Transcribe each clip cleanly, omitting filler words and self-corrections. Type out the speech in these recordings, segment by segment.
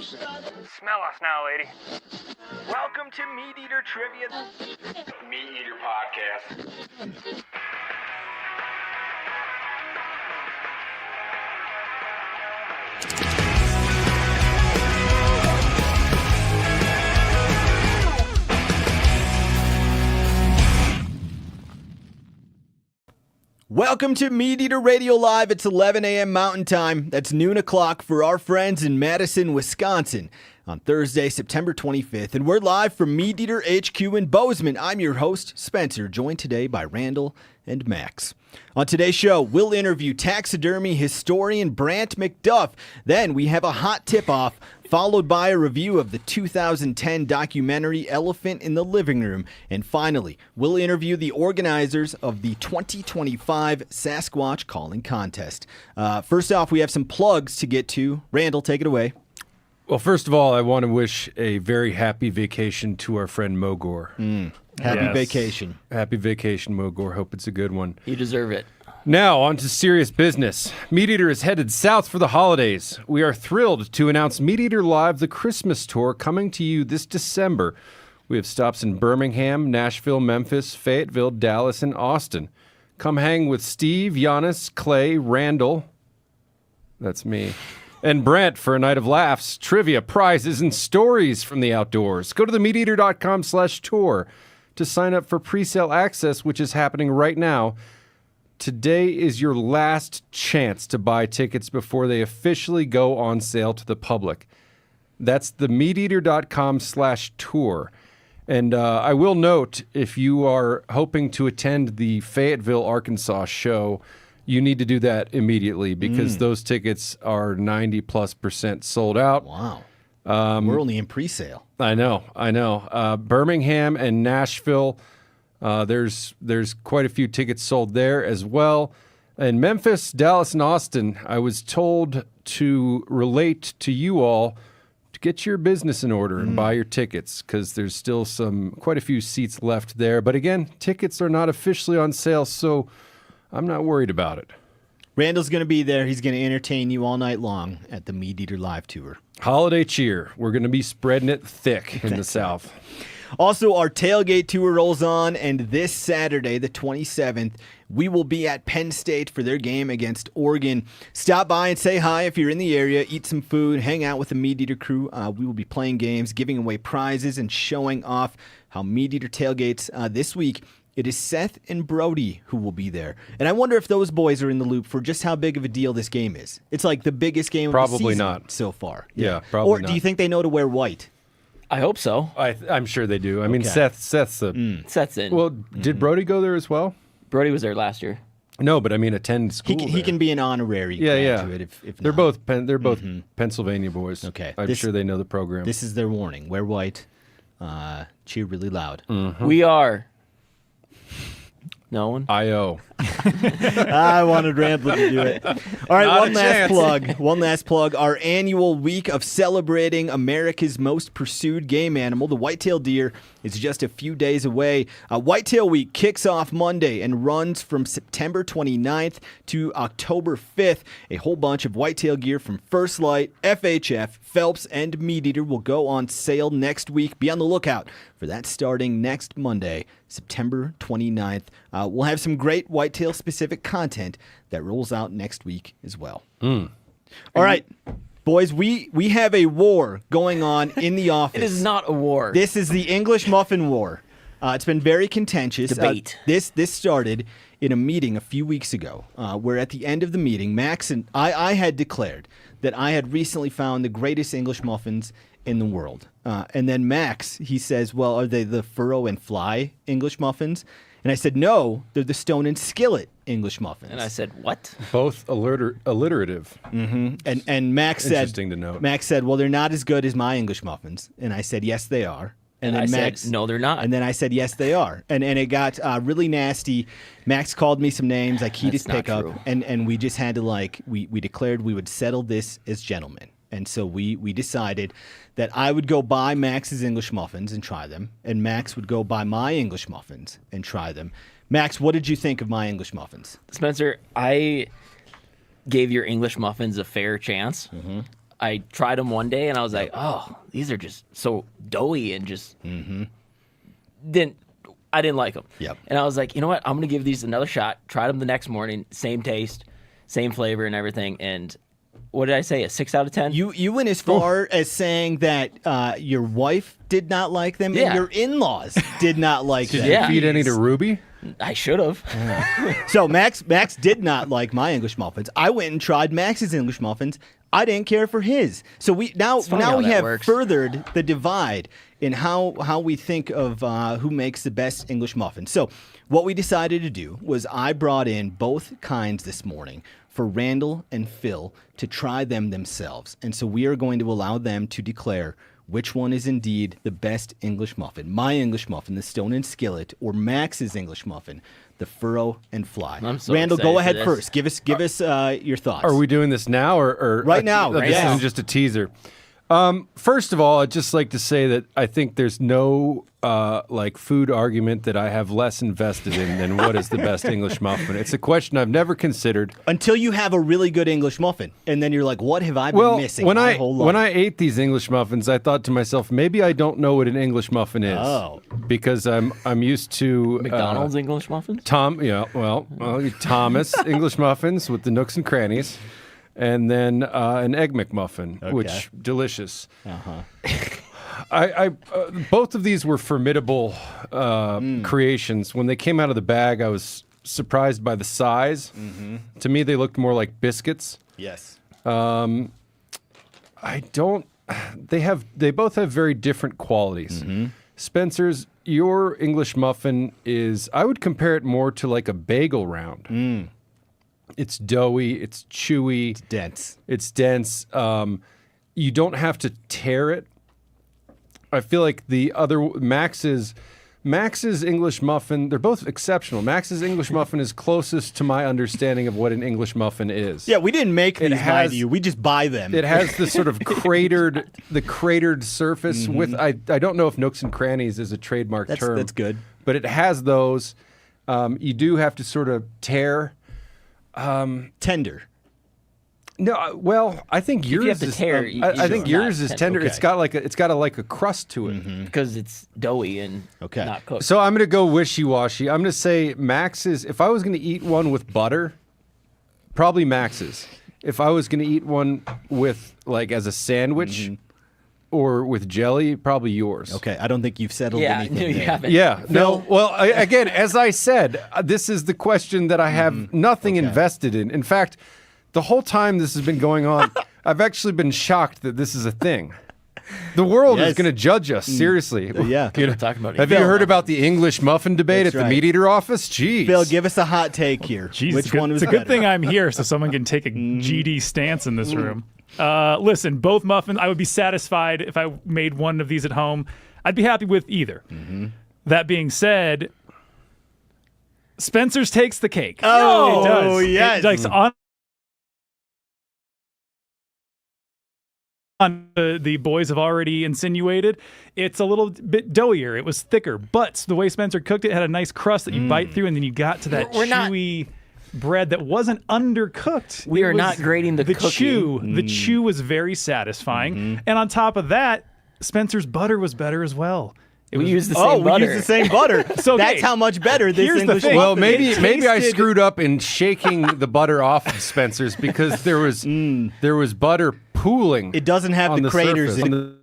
Smell us now, lady. Welcome to MeatEater Trivia. MeatEater Podcast. Welcome to MeatEater Radio Live. It's 11 a.m. Mountain Time. That's noon o'clock for our friends in Madison, Wisconsin on Thursday, September 25th. And we're live from MeatEater HQ in Bozeman. I'm your host, Spencer, joined today by Randall and Max. On today's show, we'll interview taxidermy historian Brant MacDuff. Then we have a hot tip-off, followed by a review of the 2010 documentary Elephant in the Living Room. And finally, we'll interview the organizers of the 2025 Sasquatch Calling contest. First off, we have some plugs to get to. Randall, take it away. Well, first of all, I want to wish a very happy vacation to our friend Mogor. Happy vacation. Happy vacation, Mogor. Hope it's a good one. You deserve it. Now, on to serious business. MeatEater is headed south for the holidays. We are thrilled to announce MeatEater Live, the Christmas tour, coming to you this December. We have stops in Birmingham, Nashville, Memphis, Fayetteville, Dallas, and Austin. Come hang with Steve, Giannis, Clay, Randall, that's me, and Brent for a night of laughs, trivia, prizes, and stories from the outdoors. Go to themeateater.com/tour to sign up for pre-sale access, which is happening right now. Today is your last chance to buy tickets before they officially go on sale to the public. That's themeateater.com/tour. And I will note, if you are hoping to attend the Fayetteville, Arkansas show, you need to do that immediately because those tickets are 90+% sold out. Wow. We're only in pre-sale. I know. Birmingham and Nashville, there's quite a few tickets sold there as well. And Memphis, Dallas, and Austin, I was told to relate to you all to get your business in order and buy your tickets because there's still quite a few seats left there. But again, tickets are not officially on sale, so I'm not worried about it. Randall's going to be there. He's going to entertain you all night long at the MeatEater Live Tour. Holiday cheer. We're going to be spreading it thick in the South. Also, our tailgate tour rolls on, and this Saturday, the 27th, we will be at Penn State for their game against Oregon. Stop by and say hi if you're in the area, eat some food, hang out with the MeatEater crew. We will be playing games, giving away prizes, and showing off how MeatEater tailgates this week. It is Seth and Brody who will be there. And I wonder if those boys are in the loop for just how big of a deal this game is. It's like the biggest game of the season not so far. Yeah, probably or not. Do you think they know to wear white? I hope so. I'm sure they do. I mean, Okay. Seth's the... Seth's in. Well, did Brody go there as well? Brody was there last year. No, but I mean, attend school. He can be an honorary graduate if They're not. both Pennsylvania boys. Okay. I'm sure they know the program. This is their warning. Wear white. Cheer really loud. We are. No one? I.O. I wanted Randall to do it. All right, Not one a last chance. plug. One last plug. Our annual week of celebrating America's most pursued game animal, the whitetail deer, is just a few days away. Whitetail Week kicks off Monday and runs from September 29th to October 5th. A whole bunch of whitetail gear from First Light, FHF, Phelps, and MeatEater will go on sale next week. Be on the lookout for that starting next Monday, September 29th. We'll have some great whitetail-specific content that rolls out next week as well. All right, boys, we have a war going on in the office. It is not a war. This is the English Muffin War. It's been very contentious. Debate. This started in a meeting a few weeks ago, where at the end of the meeting, Max and I had declared that I had recently found the greatest English muffins in the world. And then Max, he says, well, are they the furrow and fly English muffins? And I said, no, they're the stone and skillet English muffins. And I said, what? Both alliterative. And Max said, Interesting to note. Max said, well, they're not as good as my English muffins. And I said, yes, they are. And then I Max said, no, they're not. And then I said, yes, they are. And it got really nasty. Max called me some names. I keyed his That's not pickup. true. And we just had to, we declared we would settle this as gentlemen. And so we decided that I would go buy Max's English muffins and try them, and Max would go buy my English muffins and try them. Max, what did you think of my English muffins? Spencer, I gave your English muffins a fair chance. I tried them one day and I was like, oh, these are just so doughy and just I didn't like them. Yep. And I was like, you know what? I'm going to give these another shot. Tried them the next morning. Same taste, same flavor and everything. And what did I say? A 6 out of 10? You went as far as saying that your wife did not like them and your in-laws did not like them. Did you feed any to Ruby? I should have. So Max did not like my English muffins. I went and tried Max's English muffins. I didn't care for his. So we now we have furthered the divide in how we think of who makes the best English muffins. So what we decided to do was I brought in both kinds this morning for Randall and Phil to try them themselves. And so we are going to allow them to declare which one is indeed the best English muffin. My English muffin, the stone and skillet, or Max's English muffin, the furrow and fly. I'm so Randall, excited go ahead for first. Give us your thoughts. Are we doing this now or Right now, This right now. isn't just a teaser. First of all, I'd just like to say that I think there's no food argument that I have less invested in than what is the best English muffin. It's a question I've never considered. Until you have a really good English muffin, and then you're like, what have I been missing my whole life? When I ate these English muffins, I thought to myself, maybe I don't know what an English muffin is. Oh. Because I'm used to McDonald's English muffins? Thomas English muffins with the nooks and crannies. And then an Egg McMuffin, which delicious. I both of these were formidable creations. When they came out of the bag, I was surprised by the size. To me, they looked more like biscuits. Yes. They both have very different qualities. Spencer's, your English muffin is, I would compare it more to like a bagel round. It's doughy, it's chewy. It's dense. You don't have to tear it. I feel like the other, Max's English muffin, they're both exceptional. Max's English muffin is closest to my understanding of what an English muffin is. Yeah, we didn't make these, mind you. We just buy them. It has the sort of cratered surface with, I don't know if nooks and crannies is a trademark term. That's good. But it has those. You do have to sort of tear. Tender. No, well, I think yours you have to is. tear, I think yours is tender. Okay. It's got a crust to it. Because it's doughy and not cooked. So I'm gonna go wishy-washy. I'm gonna say Max's. If I was gonna eat one with butter, probably Max's. If I was gonna eat one with as a sandwich or with jelly, probably yours. Okay, I don't think you've settled anything. No, you there. haven't. Yeah. No. Well, again, as I said, this is the question that I have nothing invested in. In fact, the whole time this has been going on, I've actually been shocked that this is a thing. The world is going to judge us seriously. Yeah. We're talking about Have you heard about the English muffin debate That's at the right. MeatEater office? Jeez. Bill, give us a hot take here. Jeez, Which one was it's a good better? thing I'm here so someone can take a GD stance in this room. Listen, both muffins, I would be satisfied if I made one of these at home. I'd be happy with either. That being said, Spencer's takes the cake. Oh, it does. yes. It, the boys have already insinuated, it's a little bit doughier. It was thicker, but the way Spencer cooked it had a nice crust that you bite through, and then you got to that chewy bread that wasn't undercooked. We are not grading the cooking. chew. The chew was very satisfying, and on top of that, Spencer's butter was better as well. We used the same butter. We used the same butter. So, that's okay, how much better this here's the English thing. Well, muffin is. maybe I tasted- screwed up in shaking the butter off of Spencer's because there was butter pooling. It doesn't have on the craters surface. in it.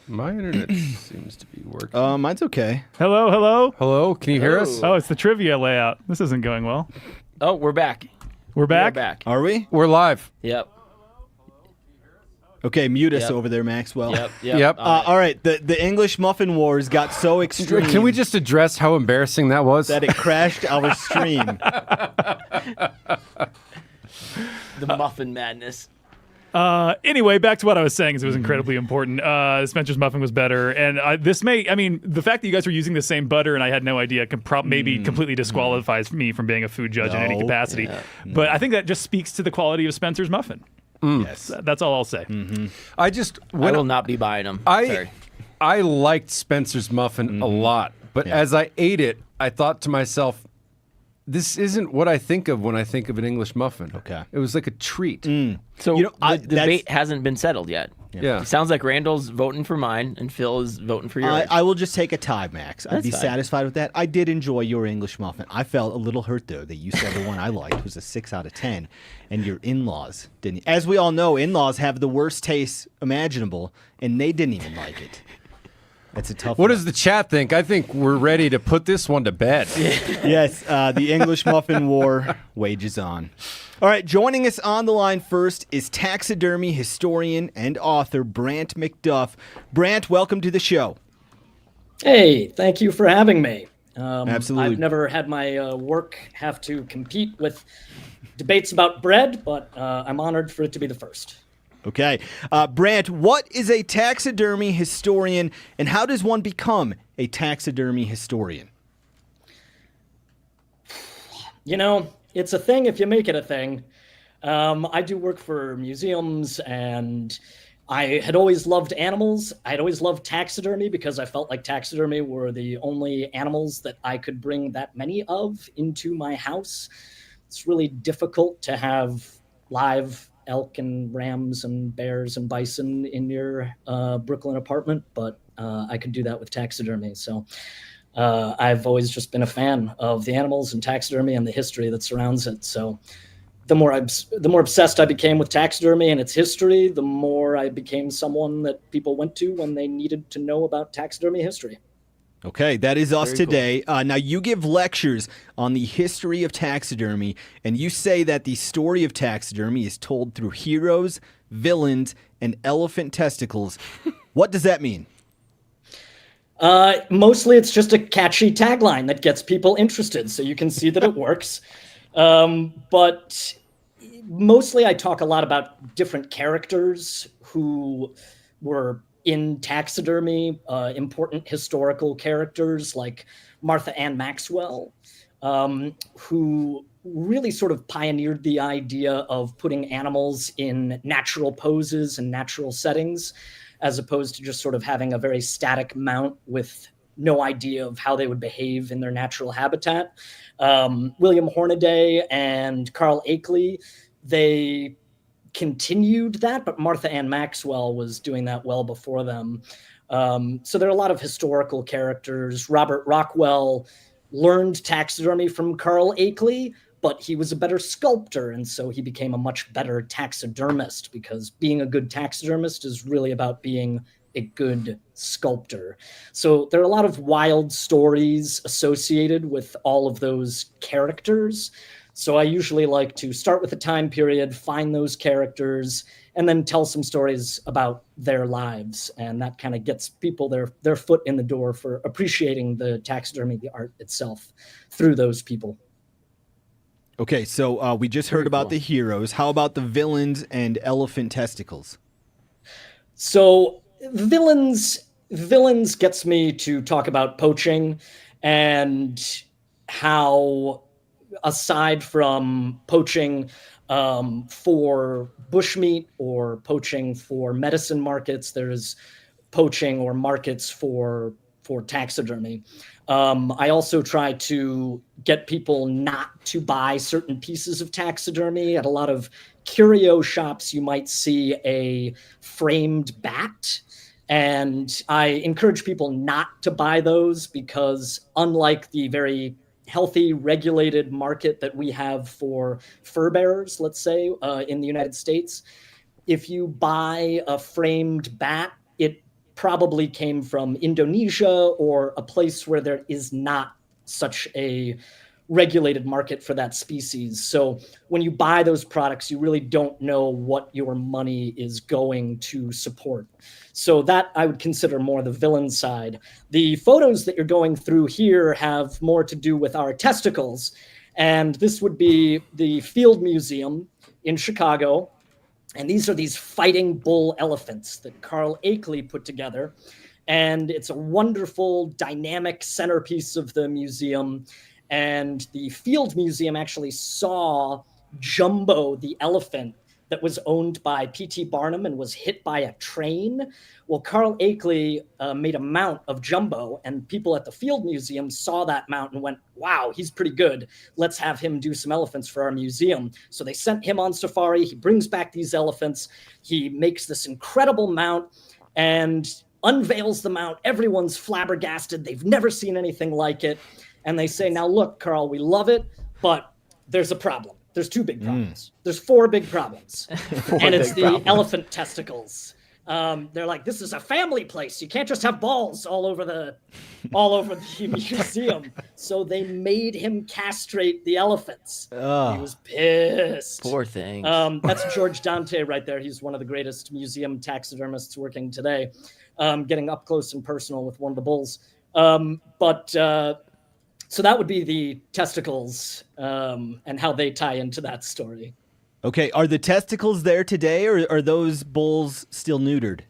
My internet seems to be working. Mine's okay. Hello, hello. Hello, can you hear us? Oh, it's the trivia layout. This isn't going well. Oh, we're back. We're back. We're back. Are we? We're live. Yep. Okay, mute us Yep. over there, Maxwell. Yep. All right, the English muffin wars got so extreme. Can we just address how embarrassing that was? that it crashed our stream? The muffin madness. Anyway, back to what I was saying, is it was incredibly important. Spencer's muffin was better, and the fact that you guys were using the same butter and I had no idea maybe completely disqualifies me from being a food judge in any No. capacity. Yeah. But I think that just speaks to the quality of Spencer's muffin. Yes. That's all I'll say. I just I when will not be buying them. I Sorry. I liked Spencer's muffin a lot, but as I ate it, I thought to myself, this isn't what I think of when I think of an English muffin. Okay. It was like a treat. So You know, the debate hasn't been settled yet. Yeah. It sounds like Randall's voting for mine and Phil is voting for yours. I will just take a tie, Max. I'd That's be fine. satisfied with that. I did enjoy your English muffin. I felt a little hurt, though, that you said the one I liked was a 6 out of 10, and your in-laws didn't. As we all know, in-laws have the worst taste imaginable, and they didn't even like it. That's a tough What one. does the chat think? I think we're ready to put this one to bed. Yes, the English muffin war wages on. All right, joining us on the line first is taxidermy historian and author Brant MacDuff. Brant, welcome to the show. Hey, thank you for having me. Absolutely. I've never had my work have to compete with debates about bread, but I'm honored for it to be the first. Okay. Brant, what is a taxidermy historian, and how does one become a taxidermy historian? You know, it's a thing if you make it a thing. I do work for museums, and I had always loved animals. I'd always loved taxidermy because I felt like taxidermy were the only animals that I could bring that many of into my house. It's really difficult to have live elk and rams and bears and bison in your Brooklyn apartment, but I could do that with taxidermy. So I've always just been a fan of the animals and taxidermy and the history that surrounds it. So the more obsessed I became with taxidermy and its history, the more I became someone that people went to when they needed to know about taxidermy history. Okay, that is us Very cool. today. Now, you give lectures on the history of taxidermy, and you say that the story of taxidermy is told through heroes, villains, and elephant testicles. What does that mean? Mostly it's just a catchy tagline that gets people interested, so you can see that it works. But mostly I talk a lot about different characters who were in taxidermy, important historical characters like Martha Ann Maxwell, who really sort of pioneered the idea of putting animals in natural poses and natural settings, as opposed to just sort of having a very static mount with no idea of how they would behave in their natural habitat. William Hornaday and Carl Akeley, they continued that, but Martha Ann Maxwell was doing that well before them. So there are a lot of historical characters. Robert Rockwell learned taxidermy from Carl Akeley, but he was a better sculptor, and so he became a much better taxidermist, because being a good taxidermist is really about being a good sculptor. So there are a lot of wild stories associated with all of those characters. So I usually like to start with a time period, find those characters, and then tell some stories about their lives. And that kind of gets people their foot in the door for appreciating the taxidermy, the art itself, through those people. Okay, so we just heard about the heroes. How about the villains and elephant testicles? So villains gets me to talk about poaching and how, aside from poaching for bushmeat or poaching for medicine markets, there's poaching or markets for taxidermy. I also try to get people not to buy certain pieces of taxidermy. At a lot of curio shops, you might see a framed bat, and I encourage people not to buy those, because unlike the very healthy, regulated market that we have for fur bearers, let's say, in the United States, if you buy a framed bat, it probably came from Indonesia or a place where there is not such a regulated market for that species. So when you buy those products, you really don't know what your money is going to support. So that I would consider more the villain side. The photos that you're going through here have more to do with our testicles. And this would be the Field Museum in Chicago. And these are these fighting bull elephants that Carl Akeley put together. And it's a wonderful, dynamic centerpiece of the museum. And the Field Museum actually saw Jumbo, the elephant that was owned by P.T. Barnum and was hit by a train. Well, Carl Akeley made a mount of Jumbo, and people at the Field Museum saw that mount and went, wow, he's pretty good. Let's have him do some elephants for our museum. So they sent him on safari. He brings back these elephants. He makes this incredible mount and unveils the mount. Everyone's flabbergasted. They've never seen anything like it. And they say, now look, Carl, we love it, but there's a problem. There's 2 big problems. There's 4 big problems. And it's the elephant testicles. They're like, this is a family place. You can't just have balls all over the museum. So they made him castrate the elephants. He was pissed. Poor thing. That's George Dante right there. He's one of the greatest museum taxidermists working today, getting up close and personal with one of the bulls. So that would be the testicles and how they tie into that story. Okay, are the testicles there today, or are those bulls still neutered?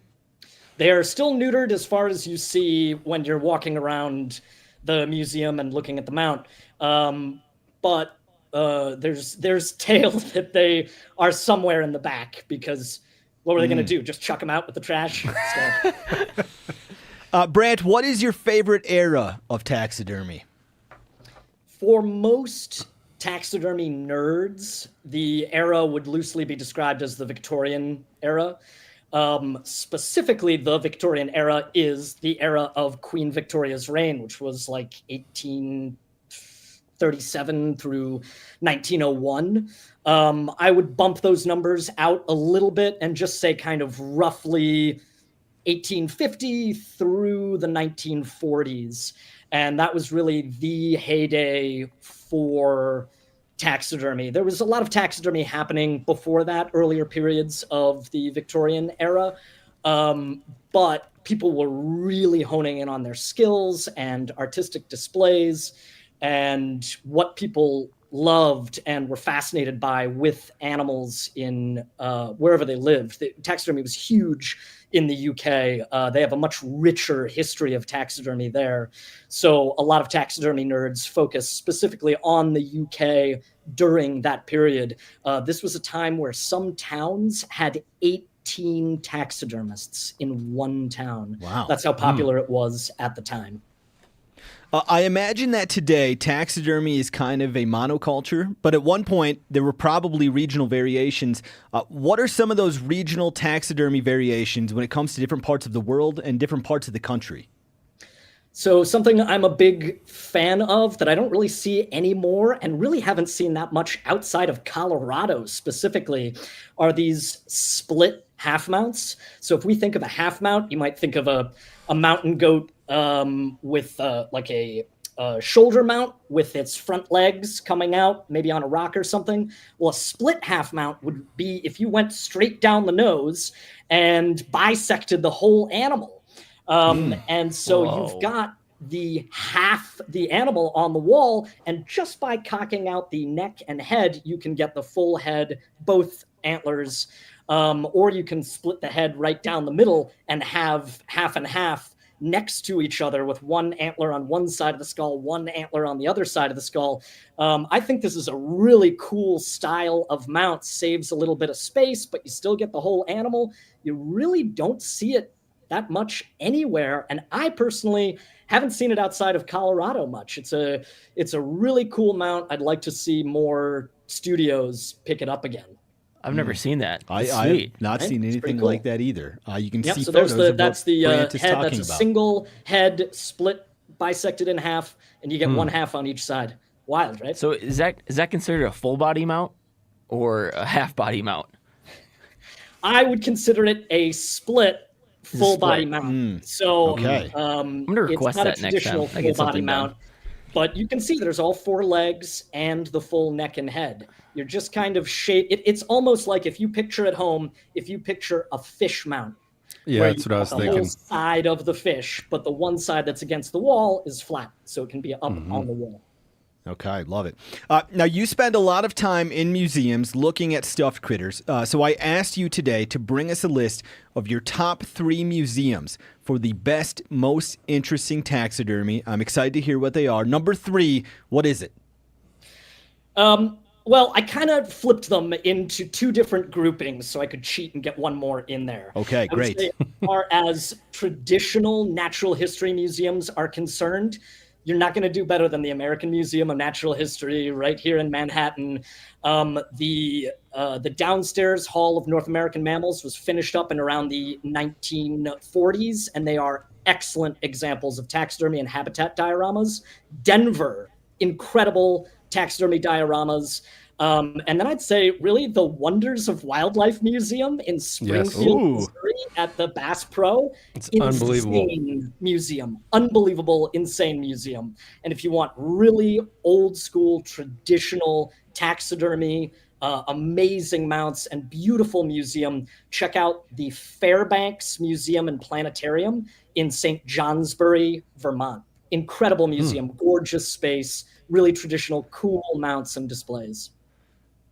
They are still neutered as far as you see when you're walking around the museum and looking at the mount. But there's tales that they are somewhere in the back, because what were they going to do? Just chuck them out with the trash? Brant, what is your favorite era of taxidermy? For most taxidermy nerds, the era would loosely be described as the Victorian era. Specifically, the Victorian era is the era of Queen Victoria's reign, which was like 1837 through 1901. I would bump those numbers out a little bit and just say kind of roughly 1850 through the 1940s. And that was really the heyday for taxidermy. There was a lot of taxidermy happening before that, earlier periods of the Victorian era. But people were really honing in on their skills and artistic displays and what people loved and were fascinated by with animals in wherever they lived. Taxidermy was huge in the UK. They have a much richer history of taxidermy there. So a lot of taxidermy nerds focus specifically on the UK during that period. This was a time where some towns had 18 taxidermists in one town. Wow. That's how popular it was at the time. I imagine that today taxidermy is kind of a monoculture, but at one point there were probably regional variations. What are some of those regional taxidermy variations when it comes to different parts of the world and different parts of the country? So something I'm a big fan of that I don't really see anymore and really haven't seen that much outside of Colorado specifically are these split half mounts. So if we think of a half mount, you might think of a mountain goat with like a shoulder mount with its front legs coming out, maybe on a rock or something. Well, a split half mount would be if you went straight down the nose and bisected the whole animal. And so you've got the animal on the wall, and just by cocking out the neck and head, you can get the full head, both antlers, or you can split the head right down the middle and have half and half next to each other with one antler on one side of the skull, one antler on the other side of the skull. I think this is a really cool style of mount. Saves a little bit of space, but you still get the whole animal. You really don't see it that much anywhere, and I personally haven't seen it outside of Colorado much. It's a really cool mount. I'd like to see more studios pick it up again. I've never seen that. I've not seen anything like that either. You can see so photos that's the Brant is head. talking That's a about. single head split, bisected in half, and you get one half on each side. Wild, right? So is that considered a full body mount or a half body mount? I would consider it a split full body mount. So Okay. I'm gonna request it's not that a next time traditional I full get body something mount, done. But you can see there's all 4 legs and the full neck and head. You're just kind of it's almost like if you picture at home, if you picture a fish mount. Yeah, that's what I was thinking. The whole side of the fish, but the one side that's against the wall is flat, so it can be up on the wall. Okay, love it. Now, you spend a lot of time in museums looking at stuffed critters, so I asked you today to bring us a list of your top 3 museums for the best, most interesting taxidermy. I'm excited to hear what they are. Number 3, what is it? Well, I kind of flipped them into 2 different groupings so I could cheat and get one more in there. Okay, great. As far as traditional natural history museums are concerned, you're not going to do better than the American Museum of Natural History right here in Manhattan. The downstairs Hall of North American Mammals was finished up in around the 1940s, and they are excellent examples of taxidermy and habitat dioramas. Denver, incredible taxidermy dioramas. And then I'd say really the Wonders of Wildlife Museum in Springfield, Missouri at the Bass Pro. It's unbelievable. Museum. Unbelievable, insane museum. And if you want really old school, traditional taxidermy, amazing mounts and beautiful museum, check out the Fairbanks Museum and Planetarium in St. Johnsbury, Vermont. Incredible museum, gorgeous space, really traditional, cool mounts and displays.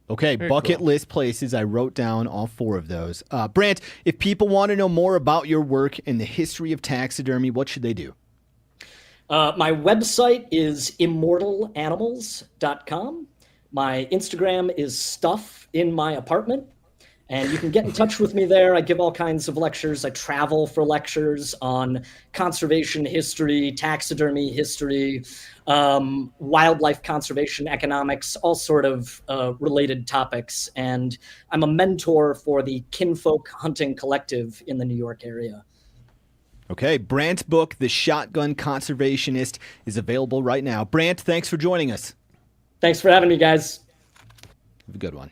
Okay, very bucket cool. List places. I wrote down all 4 of those. Brant, if people want to know more about your work and the history of taxidermy, what should they do? My website is immortalanimals.com. My Instagram is Stuff in My Apartment. And you can get in touch with me there. I give all kinds of lectures. I travel for lectures on conservation history, taxidermy history, wildlife conservation economics, all sort of related topics. And I'm a mentor for the Kinfolk Hunting Collective in the New York area. Okay, Brant's book, The Shotgun Conservationist, is available right now. Brant, thanks for joining us. Thanks for having me, guys. Have a good one.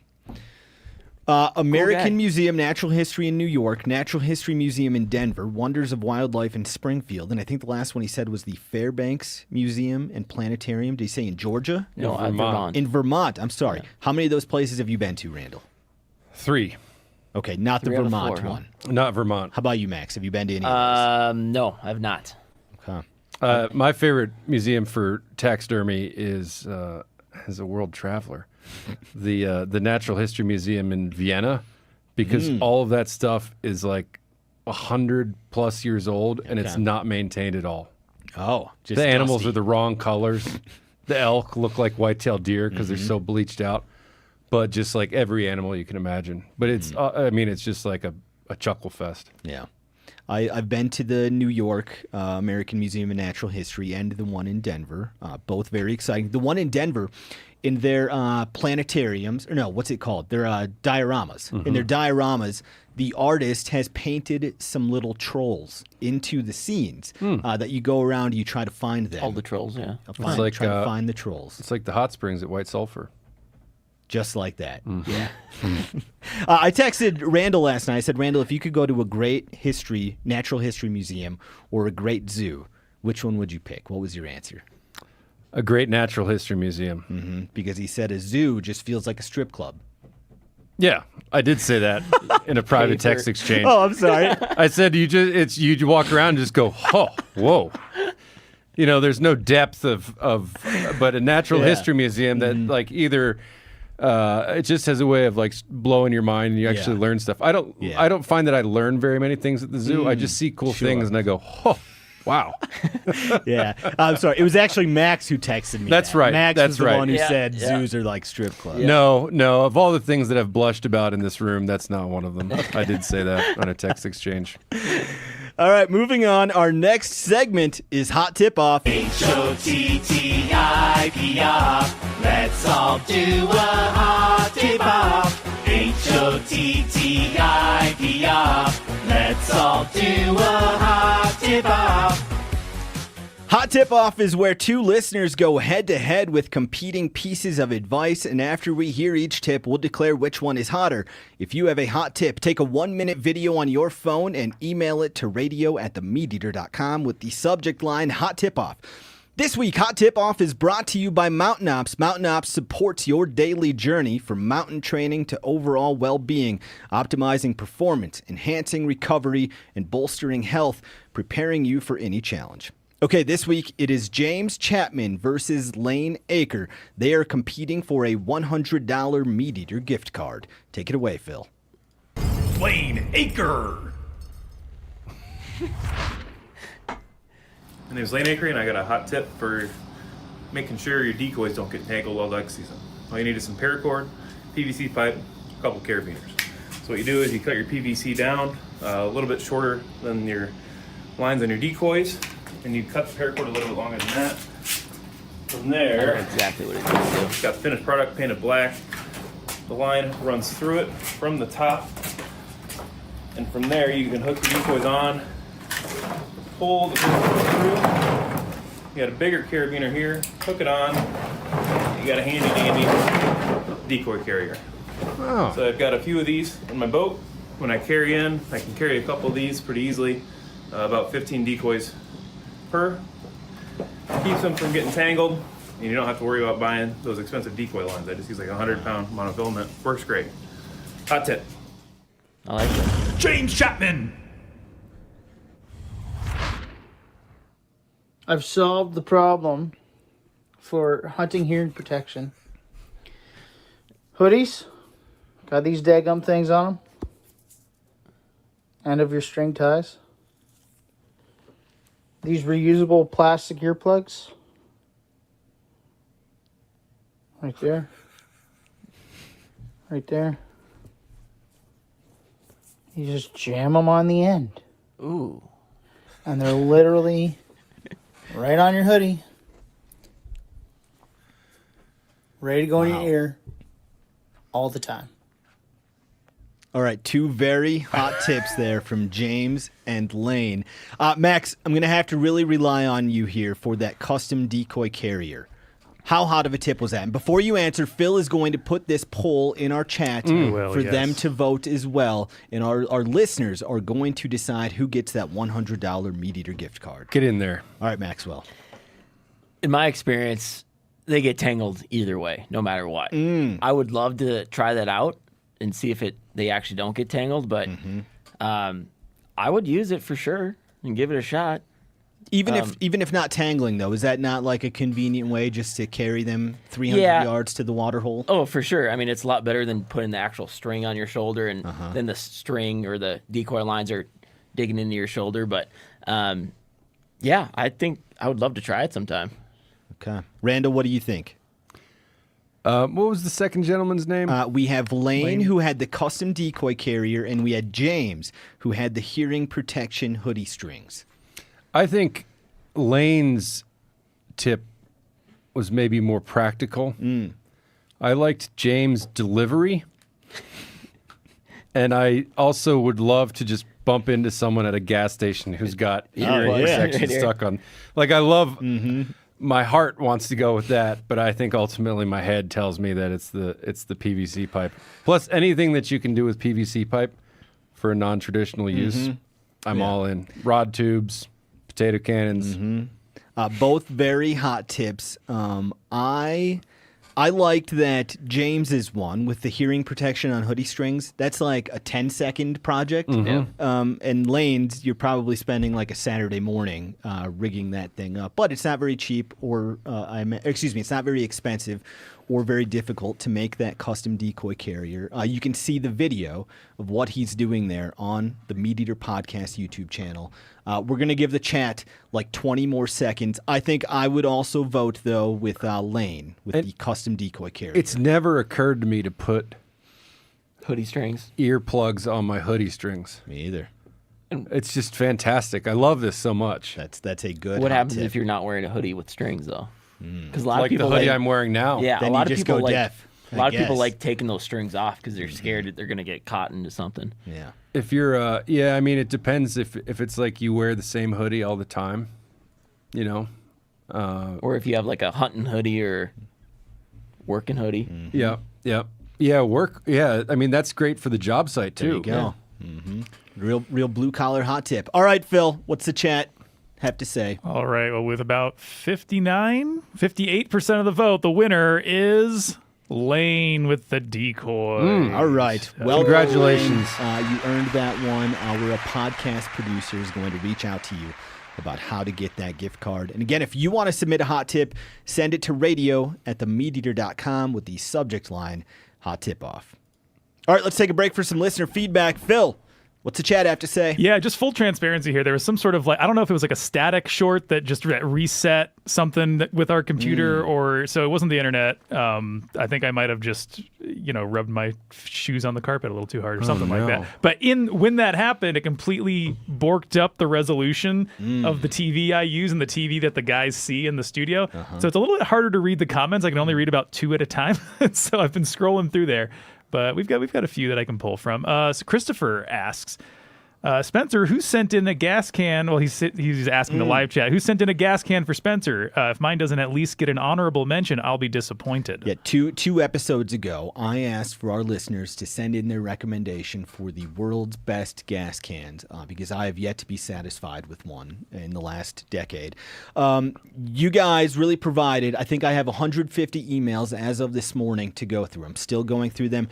American Museum Natural History in New York, Natural History Museum in Denver, Wonders of Wildlife in Springfield, and I think the last one he said was the Fairbanks Museum and Planetarium. Did he say in Georgia? No, Vermont. In Vermont, I'm sorry. Yeah. How many of those places have you been to, Randall? 3. Okay, not 3 the Vermont 4, one. Huh? Not Vermont. How about you, Max? Have you been to any of those? No, I've not. Okay. My favorite museum for taxidermy is a world traveler. The Natural History Museum in Vienna, because all of that stuff is like 100+ years old and it's not maintained at all. Oh, just the animals dusty. are the wrong colors. The elk look like white-tailed deer because they're so bleached out. But just like every animal you can imagine. But it's it's just like a chuckle fest. Yeah. I've been to the New York American Museum of Natural History and the one in Denver. Both very exciting. The one in Denver, in their planetariums, or no, what's it called? Their dioramas. In their dioramas, the artist has painted some little trolls into the scenes that you go around and you try to find them. All the trolls, yeah. Try to find the trolls. It's like the hot springs at White Sulphur. Just like that. Yeah. I texted Randall last night. I said, Randall, if you could go to a great natural history museum or a great zoo, which one would you pick? What was your answer? A great natural history museum. Because he said a zoo just feels like a strip club. Yeah, I did say that in a private text exchange. Oh, I'm sorry. I said you walk around and just go, oh, whoa. You know, there's no depth but a natural history museum that like either it just has a way of like blowing your mind and you actually learn stuff. I don't find that I learn very many things at the zoo. I just see cool things and I go, oh, wow. Yeah. I'm sorry. It was actually Max who texted me. That's right. Max That's was the right. one who said zoos are like strip clubs. Yeah. No. Of all the things that I've blushed about in this room, that's not one of them. I did say that on a text exchange. All right, moving on. Our next segment is Hot Tip Off. HOTTIP-off. Let's all do a hot tip off. HOTTIP-off. Let's all do a hot tip off. Hot Tip Off is where 2 listeners go head-to-head with competing pieces of advice, and after we hear each tip, we'll declare which one is hotter. If you have a hot tip, take a 1-minute video on your phone and email it to radio@themeateater.com with the subject line Hot Tip Off. This week, Hot Tip Off is brought to you by Mountain Ops. Mountain Ops supports your daily journey from mountain training to overall well-being, optimizing performance, enhancing recovery, and bolstering health, preparing you for any challenge. Okay, this week it is James Chapman versus Lane Aker. They are competing for a $100 MeatEater gift card. Take it away, Phil. Lane Aker. My name is Lane Aker, and I got a hot tip for making sure your decoys don't get tangled while duck season. All you need is some paracord, PVC pipe, a couple carabiners. So what you do is you cut your PVC down a little bit shorter than your lines on your decoys, and you cut the paracord a little bit longer than that. From there, exactly what it is. it's got finished product painted black. The line runs through it from the top, and from there you can hook the decoys on. Pull the decoys through. You got a bigger carabiner here. Hook it on. You got a handy dandy decoy carrier. Oh. So I've got a few of these in my boat. When I carry in, I can carry a couple of these pretty easily. About 15 decoys per. Keeps them from getting tangled, and you don't have to worry about buying those expensive decoy lines. I just use like a 100-pound monofilament. Works great. Hot tip. I like it. James Chapman. I've solved the problem for hunting hearing protection. Hoodies, got these daggum things on them. End of your string ties. These reusable plastic earplugs. Right there. Right there. You just jam them on the end. Ooh. And they're literally right on your hoodie. Ready to go in your ear all the time. All right, two very hot tips there from James and Lane. Max, I'm going to have to really rely on you here for that custom decoy carrier. How hot of a tip was that? And before you answer, Phil is going to put this poll in our chat for them to vote as well. And our listeners are going to decide who gets that $100 MeatEater gift card. Get in there. All right, Maxwell. In my experience, they get tangled either way, no matter what. I would love to try that out and see if they actually don't get tangled, but I would use it for sure and give it a shot. Even if not tangling, though, is that not like a convenient way just to carry them 300 yards to the water hole? Oh, for sure. I mean, it's a lot better than putting the actual string on your shoulder, and then the string or the decoy lines are digging into your shoulder. But yeah, I think I would love to try it sometime. Okay. Randall, what do you think? What was the second gentleman's name? We have Lane, who had the custom decoy carrier, and we had James, who had the hearing protection hoodie strings. I think Lane's tip was maybe more practical. I liked James' delivery. And I also would love to just bump into someone at a gas station who's got hearing protection stuck on. Like, I love... My heart wants to go with that, but I think ultimately my head tells me that it's the PVC pipe. Plus, anything that you can do with PVC pipe for a non-traditional use, I'm all in. Rod tubes, potato cannons. Both very hot tips. I liked that James's one with the hearing protection on hoodie strings. That's like a 10-second project. And Lane's, you're probably spending like a Saturday morning rigging that thing up. But it's not very cheap it's not very expensive or very difficult to make that custom decoy carrier. You can see the video of what he's doing there on the MeatEater Podcast YouTube channel. We're going to give the chat like 20 more seconds. I think I would also vote, though, with Lane, with the custom decoy carrier. It's never occurred to me to put hoodie strings, earplugs on my hoodie strings. Me either. It's just fantastic. I love this so much. That's a good What happens tip. if you're not wearing a hoodie with strings, though? Because a lot Like of people the hoodie I'm wearing now. Yeah, Then a lot you of just people go like deaf, a lot of people guess. like taking those strings off because they're scared that they're going to get caught into something. Yeah. If you're, I mean, it depends if it's like you wear the same hoodie all the time, you know. Or if you have like a hunting hoodie or working hoodie. Yeah. Yeah, I mean, that's great for the job site, too. There you go. Real blue-collar hot tip. All right, Phil, what's the chat have to say? All right. Well, with about 58% of the vote, the winner is Lane with the decoy. All right. Well, congratulations. You earned that one. We're a podcast producer is going to reach out to you about how to get that gift card. And again, if you want to submit a hot tip, send it to radio@themeateater.com with the subject line, Hot Tip Off. All right, let's take a break for some listener feedback. Phil, what's the chat have to say? Yeah, just full transparency here. There was some sort of I don't know if it was like a static short that just reset something with our computer or so it wasn't the internet. I think I might have just, rubbed my shoes on the carpet a little too hard or something like that. But when that happened, it completely borked up the resolution of the TV I use and the TV that the guys see in the studio. So it's a little bit harder to read the comments. I can only read about 2 at a time. So I've been scrolling through there. But we've got a few that I can pull from. So Christopher asks, Spencer, who sent in a gas can? Well, he's asking the live chat. Who sent in a gas can for Spencer? If mine doesn't at least get an honorable mention, I'll be disappointed. Yeah, two episodes ago, I asked for our listeners to send in their recommendation for the world's best gas cans because I have yet to be satisfied with one in the last decade. You guys really provided. I think I have 150 emails as of this morning to go through. I'm still going through them.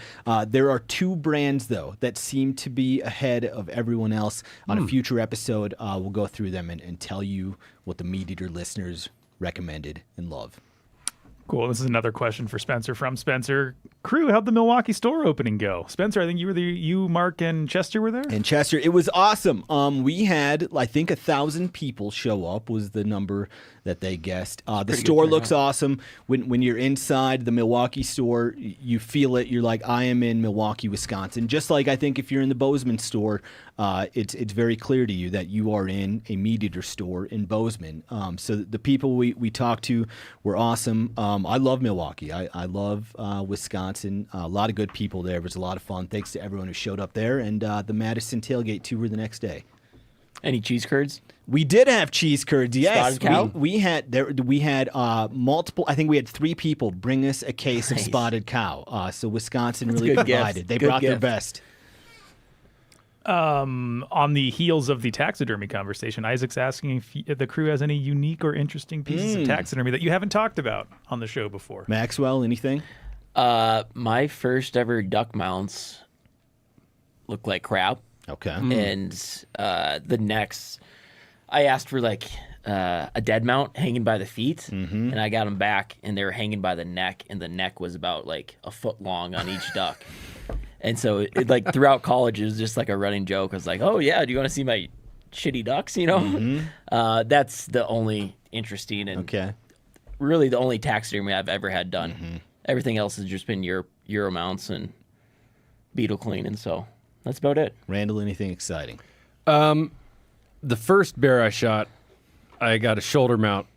There are 2 brands, though, that seem to be ahead of everyone else. On a future episode, we'll go through them and tell you what the Meat Eater listeners recommended and love. Cool. This is another question for Spencer from Spencer. Crew, how'd the Milwaukee store opening go? Spencer, I think you, Mark, and Chester were there? And Chester, it was awesome. We had, I think, 1,000 people show up was the number that they guessed. The store looks awesome. When you're inside the Milwaukee store, you feel it. You're like, I am in Milwaukee, Wisconsin. Just like I think if you're in the Bozeman store, it's very clear to you that you are in a Meat Eater store in Bozeman. So the people we talked to were awesome. I love Milwaukee. I love Wisconsin. A lot of good people there. It was a lot of fun. Thanks to everyone who showed up there. And the Madison tailgate tour the next day. Any cheese curds? We did have cheese curds. Yes, Spotted cow? We had multiple. I think we had 3 people bring us a case of spotted cow. So Wisconsin really provided. They brought their best. On the heels of the taxidermy conversation, Isaac's asking if the crew has any unique or interesting pieces of taxidermy that you haven't talked about on the show before. Maxwell, anything? My first ever duck mounts look like crap. Okay. And the necks, I asked for a dead mount hanging by the feet, and I got them back, and they were hanging by the neck, and the neck was about a foot long on each duck. And so it throughout college, it was just a running joke. I was like, oh, yeah, do you want to see my shitty ducks, That's the only interesting and really the only taxidermy I've ever had done. Everything else has just been Euro mounts and beetle cleaning, so that's about it. Randall, anything exciting? The first bear I shot, I got a shoulder mount,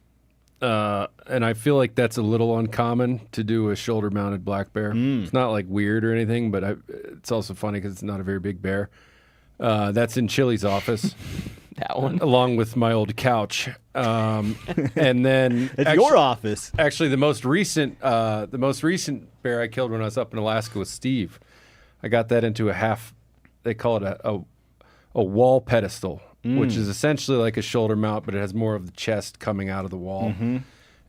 and I feel like that's a little uncommon to do a shoulder-mounted black bear. It's not weird or anything, but it's also funny because it's not a very big bear. That's in Chili's office. That one, along with my old couch, and then it's your office. Actually, the most recent bear I killed when I was up in Alaska was Steve. I got that into a half. They call it a wall pedestal, which is essentially like a shoulder mount, but it has more of the chest coming out of the wall.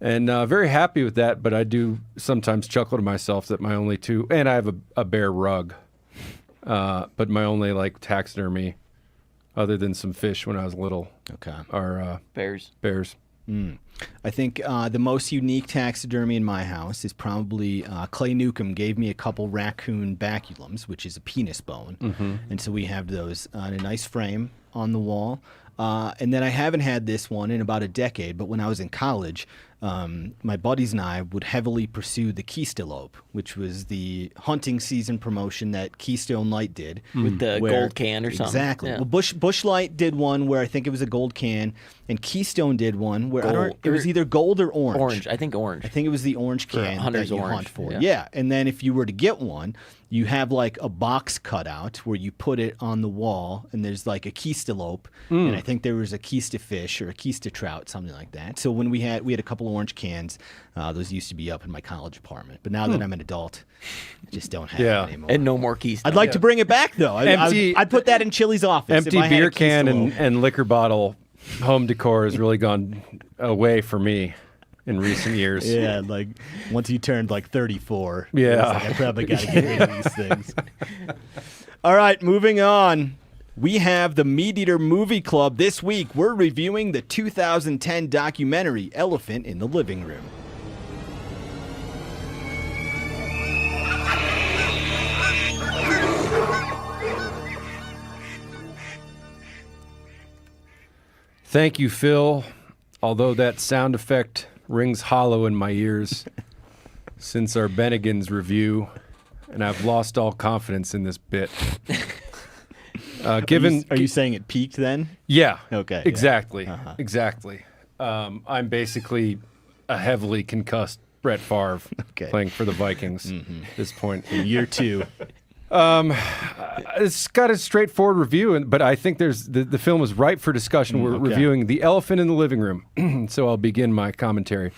And very happy with that, but I do sometimes chuckle to myself that my only 2, and I have a bear rug, but my only taxidermy, other than some fish when I was little, are bears. I think the most unique taxidermy in my house is probably Clay Newcomb gave me a couple raccoon baculums, which is a penis bone. And so we have those in a nice frame on the wall. And then I haven't had this one in about a decade, but when I was in college, my buddies and I would heavily pursue the Keystalope, which was the hunting season promotion that Keystone Light did. With the gold can or something. Exactly. Yeah. Well, Bush Light did one where I think it was a gold can, and Keystone did one where it was either gold or orange. Orange. I think orange. I think it was the orange can Hunter's that you orange. hunt for. Yeah. And then if you were to get one, you have a box cutout where you put it on the wall, and there's a Keystalope, and I think there was a Keister fish or a Keister trout, something like that. So when we had a couple orange cans, those used to be up in my college apartment. But now that I'm an adult, I just don't have it anymore. And no more Keister. I'd like to bring it back though. I'd put that in Chili's office. Empty beer can and liquor bottle home decor has really gone away for me in recent years. Yeah, like once you turned like 34. Yeah. I probably got to get rid of these things. All right, moving on. We have the MeatEater Movie Club. This week, we're reviewing the 2010 documentary Elephant in the Living Room. Thank you, Phil. Although that sound effect rings hollow in my ears since our Bennigan's review, and I've lost all confidence in this bit. Are you saying it peaked then? Yeah. Okay. Exactly. Yeah. Exactly. I'm basically a heavily concussed Brett Favre playing for the Vikings at this point. In year 2. It's got a straightforward review, but I think the film is ripe for discussion. We're reviewing The Elephant in the Living Room, so I'll begin my commentary.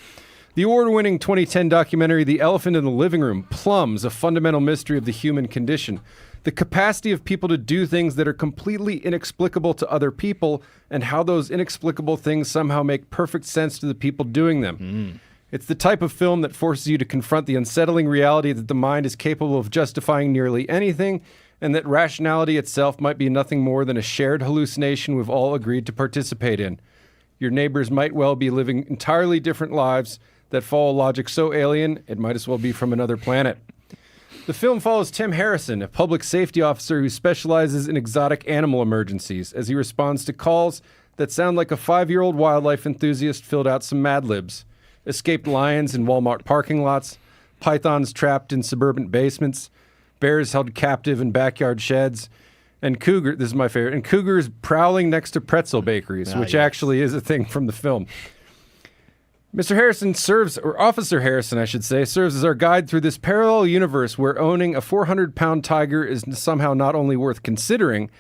The award-winning 2010 documentary The Elephant in the Living Room plumbs a fundamental mystery of the human condition, the capacity of people to do things that are completely inexplicable to other people, and how those inexplicable things somehow make perfect sense to the people doing them. It's the type of film that forces you to confront the unsettling reality that the mind is capable of justifying nearly anything, and that rationality itself might be nothing more than a shared hallucination we've all agreed to participate in. Your neighbors might well be living entirely different lives that follow logic so alien, it might as well be from another planet. The film follows Tim Harrison, a public safety officer who specializes in exotic animal emergencies, as he responds to calls that sound like a 5-year-old wildlife enthusiast filled out some Mad Libs. Escaped lions in Walmart parking lots, pythons trapped in suburban basements, bears held captive in backyard sheds, and this is my favorite, and cougars prowling next to pretzel bakeries, which actually is a thing from the film. Mr. Harrison Officer Harrison, I should say, serves as our guide through this parallel universe where owning a 400-pound tiger is somehow not only worth considering,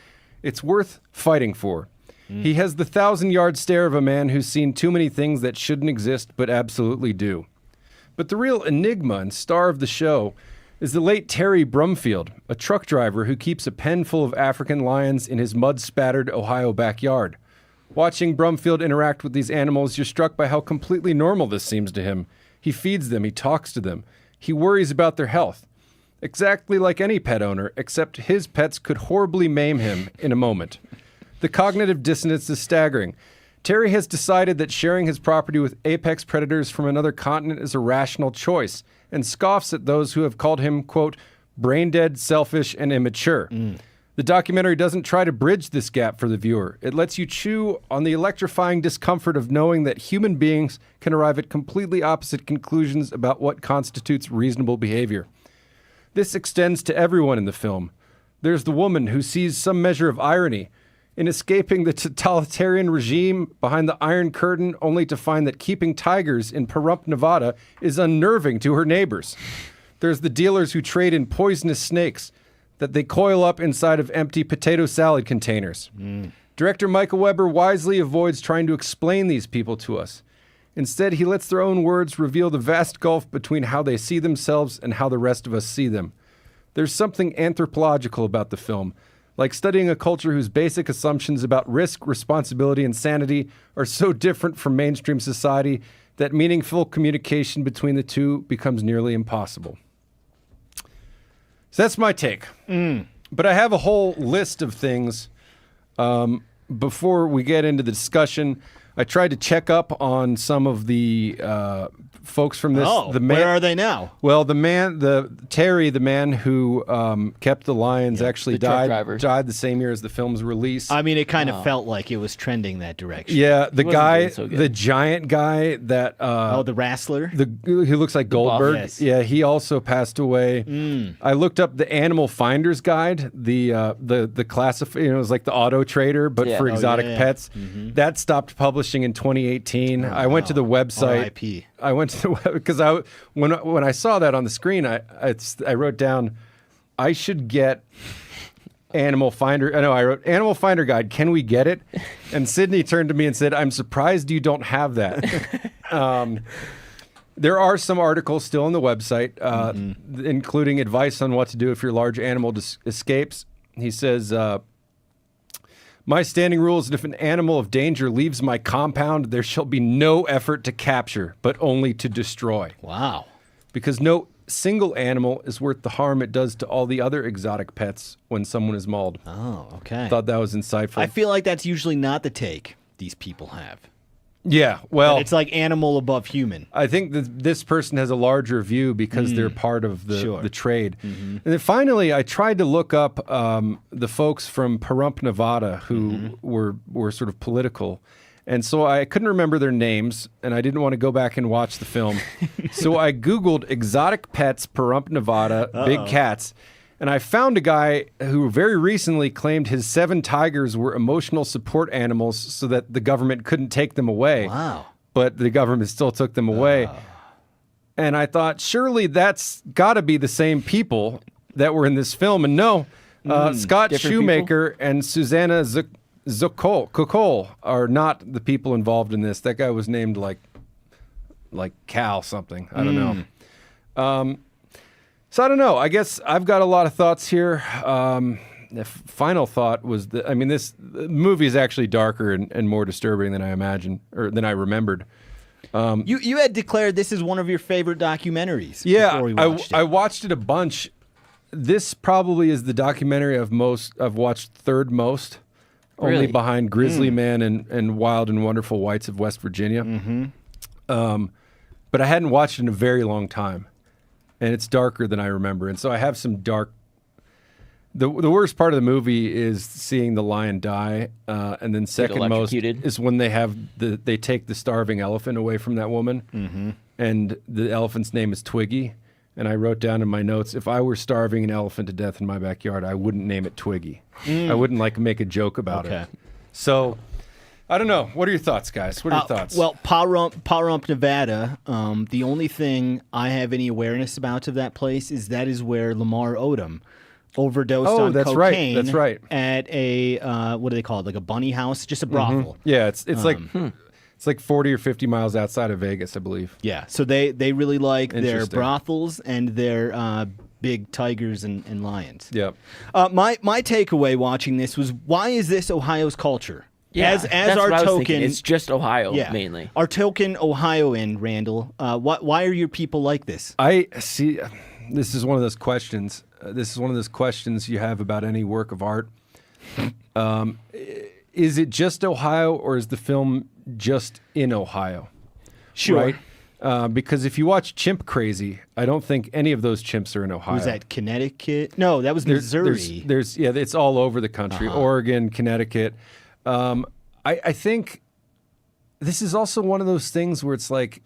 it's worth fighting for. He has the 1,000-yard stare of a man who's seen too many things that shouldn't exist but absolutely do. But the real enigma and star of the show is the late Terry Brumfield, a truck driver who keeps a pen full of African lions in his mud-spattered Ohio backyard. Watching Brumfield interact with these animals, you're struck by how completely normal this seems to him. He feeds them, he talks to them, he worries about their health. Exactly like any pet owner, except his pets could horribly maim him in a moment. The cognitive dissonance is staggering. Terry has decided that sharing his property with apex predators from another continent is a rational choice, and scoffs at those who have called him, quote, brain-dead, selfish, and immature. The documentary doesn't try to bridge this gap for the viewer. It lets you chew on the electrifying discomfort of knowing that human beings can arrive at completely opposite conclusions about what constitutes reasonable behavior. This extends to everyone in the film. There's the woman who sees some measure of irony in escaping the totalitarian regime behind the Iron Curtain, only to find that keeping tigers in Pahrump, Nevada is unnerving to her neighbors. There's the dealers who trade in poisonous snakes that they coil up inside of empty potato salad containers. Director Michael Weber wisely avoids trying to explain these people to us. Instead, he lets their own words reveal the vast gulf between how they see themselves and how the rest of us see them. There's something anthropological about the film, like studying a culture whose basic assumptions about risk, responsibility, and sanity are so different from mainstream society that meaningful communication between the two becomes nearly impossible. So that's my take. But I have a whole list of things before we get into the discussion. I tried to check up on some of the folks from this. Where are they now? Well, Terry, the man who kept the lions, actually died the same year as the film's release. I mean, it kind of felt like it was trending that direction. Yeah, the guy, the giant guy that the wrestler, who looks like Goldberg. Yes. Yeah, he also passed away. I looked up the Animal Finder's Guide, the classify. It was like the Auto Trader, but for exotic pets. That stopped publishing in 2018. I went to the website. RIP. I went to the web because when I saw that on the screen, I wrote down I should get Animal Finder. I wrote Animal Finder Guide. Can we get it? And Sydney turned to me and said, "I'm surprised you don't have that." There are some articles still on the website, including advice on what to do if your large animal escapes. He says, My standing rule is that if an animal of danger leaves my compound, there shall be no effort to capture, but only to destroy. Wow. Because no single animal is worth the harm it does to all the other exotic pets when someone is mauled. Oh, okay. Thought that was insightful. I feel like that's usually not the take these people have. Yeah, well, But it's like animal above human. I think that this person has a larger view because they're part of the trade. And then finally, I tried to look up the folks from Pahrump, Nevada, who were sort of political. And so I couldn't remember their names, and I didn't want to go back and watch the film. So I Googled exotic pets, Pahrump, Nevada, big cats. And I found a guy who very recently claimed his 7 tigers were emotional support animals so that the government couldn't take them away. Wow. But the government still took them away. And I thought, surely that's got to be the same people that were in this film. And no, Scott Shoemaker and Susanna Kokol are not the people involved in this. That guy was named like Cal something. I don't know. So I don't know. I guess I've got a lot of thoughts here. The final thought was that, I mean, this movie is actually darker and more disturbing than I imagined, or than I remembered. You had declared this is one of your favorite documentaries. Yeah, before we watched I it. watched it a bunch. This probably is the documentary I've watched third most, only Really? behind Grizzly Man and Wild and Wonderful Whites of West Virginia. But I hadn't watched it in a very long time. And it's darker than I remember. And so I have some dark... The worst part of the movie is seeing the lion die. And then second most is when they take the starving elephant away from that woman. And the elephant's name is Twiggy. And I wrote down in my notes, if I were starving an elephant to death in my backyard, I wouldn't name it Twiggy. I wouldn't make a joke about it. So... I don't know. What are your thoughts, guys? What are your thoughts? Well, Pahrump, Nevada, the only thing I have any awareness about of that place is that is where Lamar Odom overdosed on cocaine. That's right. At a, what do they call it, like a bunny house? Just a brothel. Yeah, it's like... It's like 40 or 50 miles outside of Vegas, I believe. Yeah, so they really like their brothels and their big tigers and lions. Yep. My takeaway watching this was, why is this Ohio's culture? Yeah, as that's our what I was token, thinking. It's just Ohio mainly. Our token Ohioan, Randall. Why are your people like this? I see. This is one of those questions. This is one of those questions you have about any work of art. Is it just Ohio, or is the film just in Ohio? Sure. Right? Because if you watch Chimp Crazy, I don't think any of those chimps are in Ohio. Was that Connecticut? No, that was Missouri. There's it's all over the country. Oregon, Connecticut. I think this is also one of those things where it's like,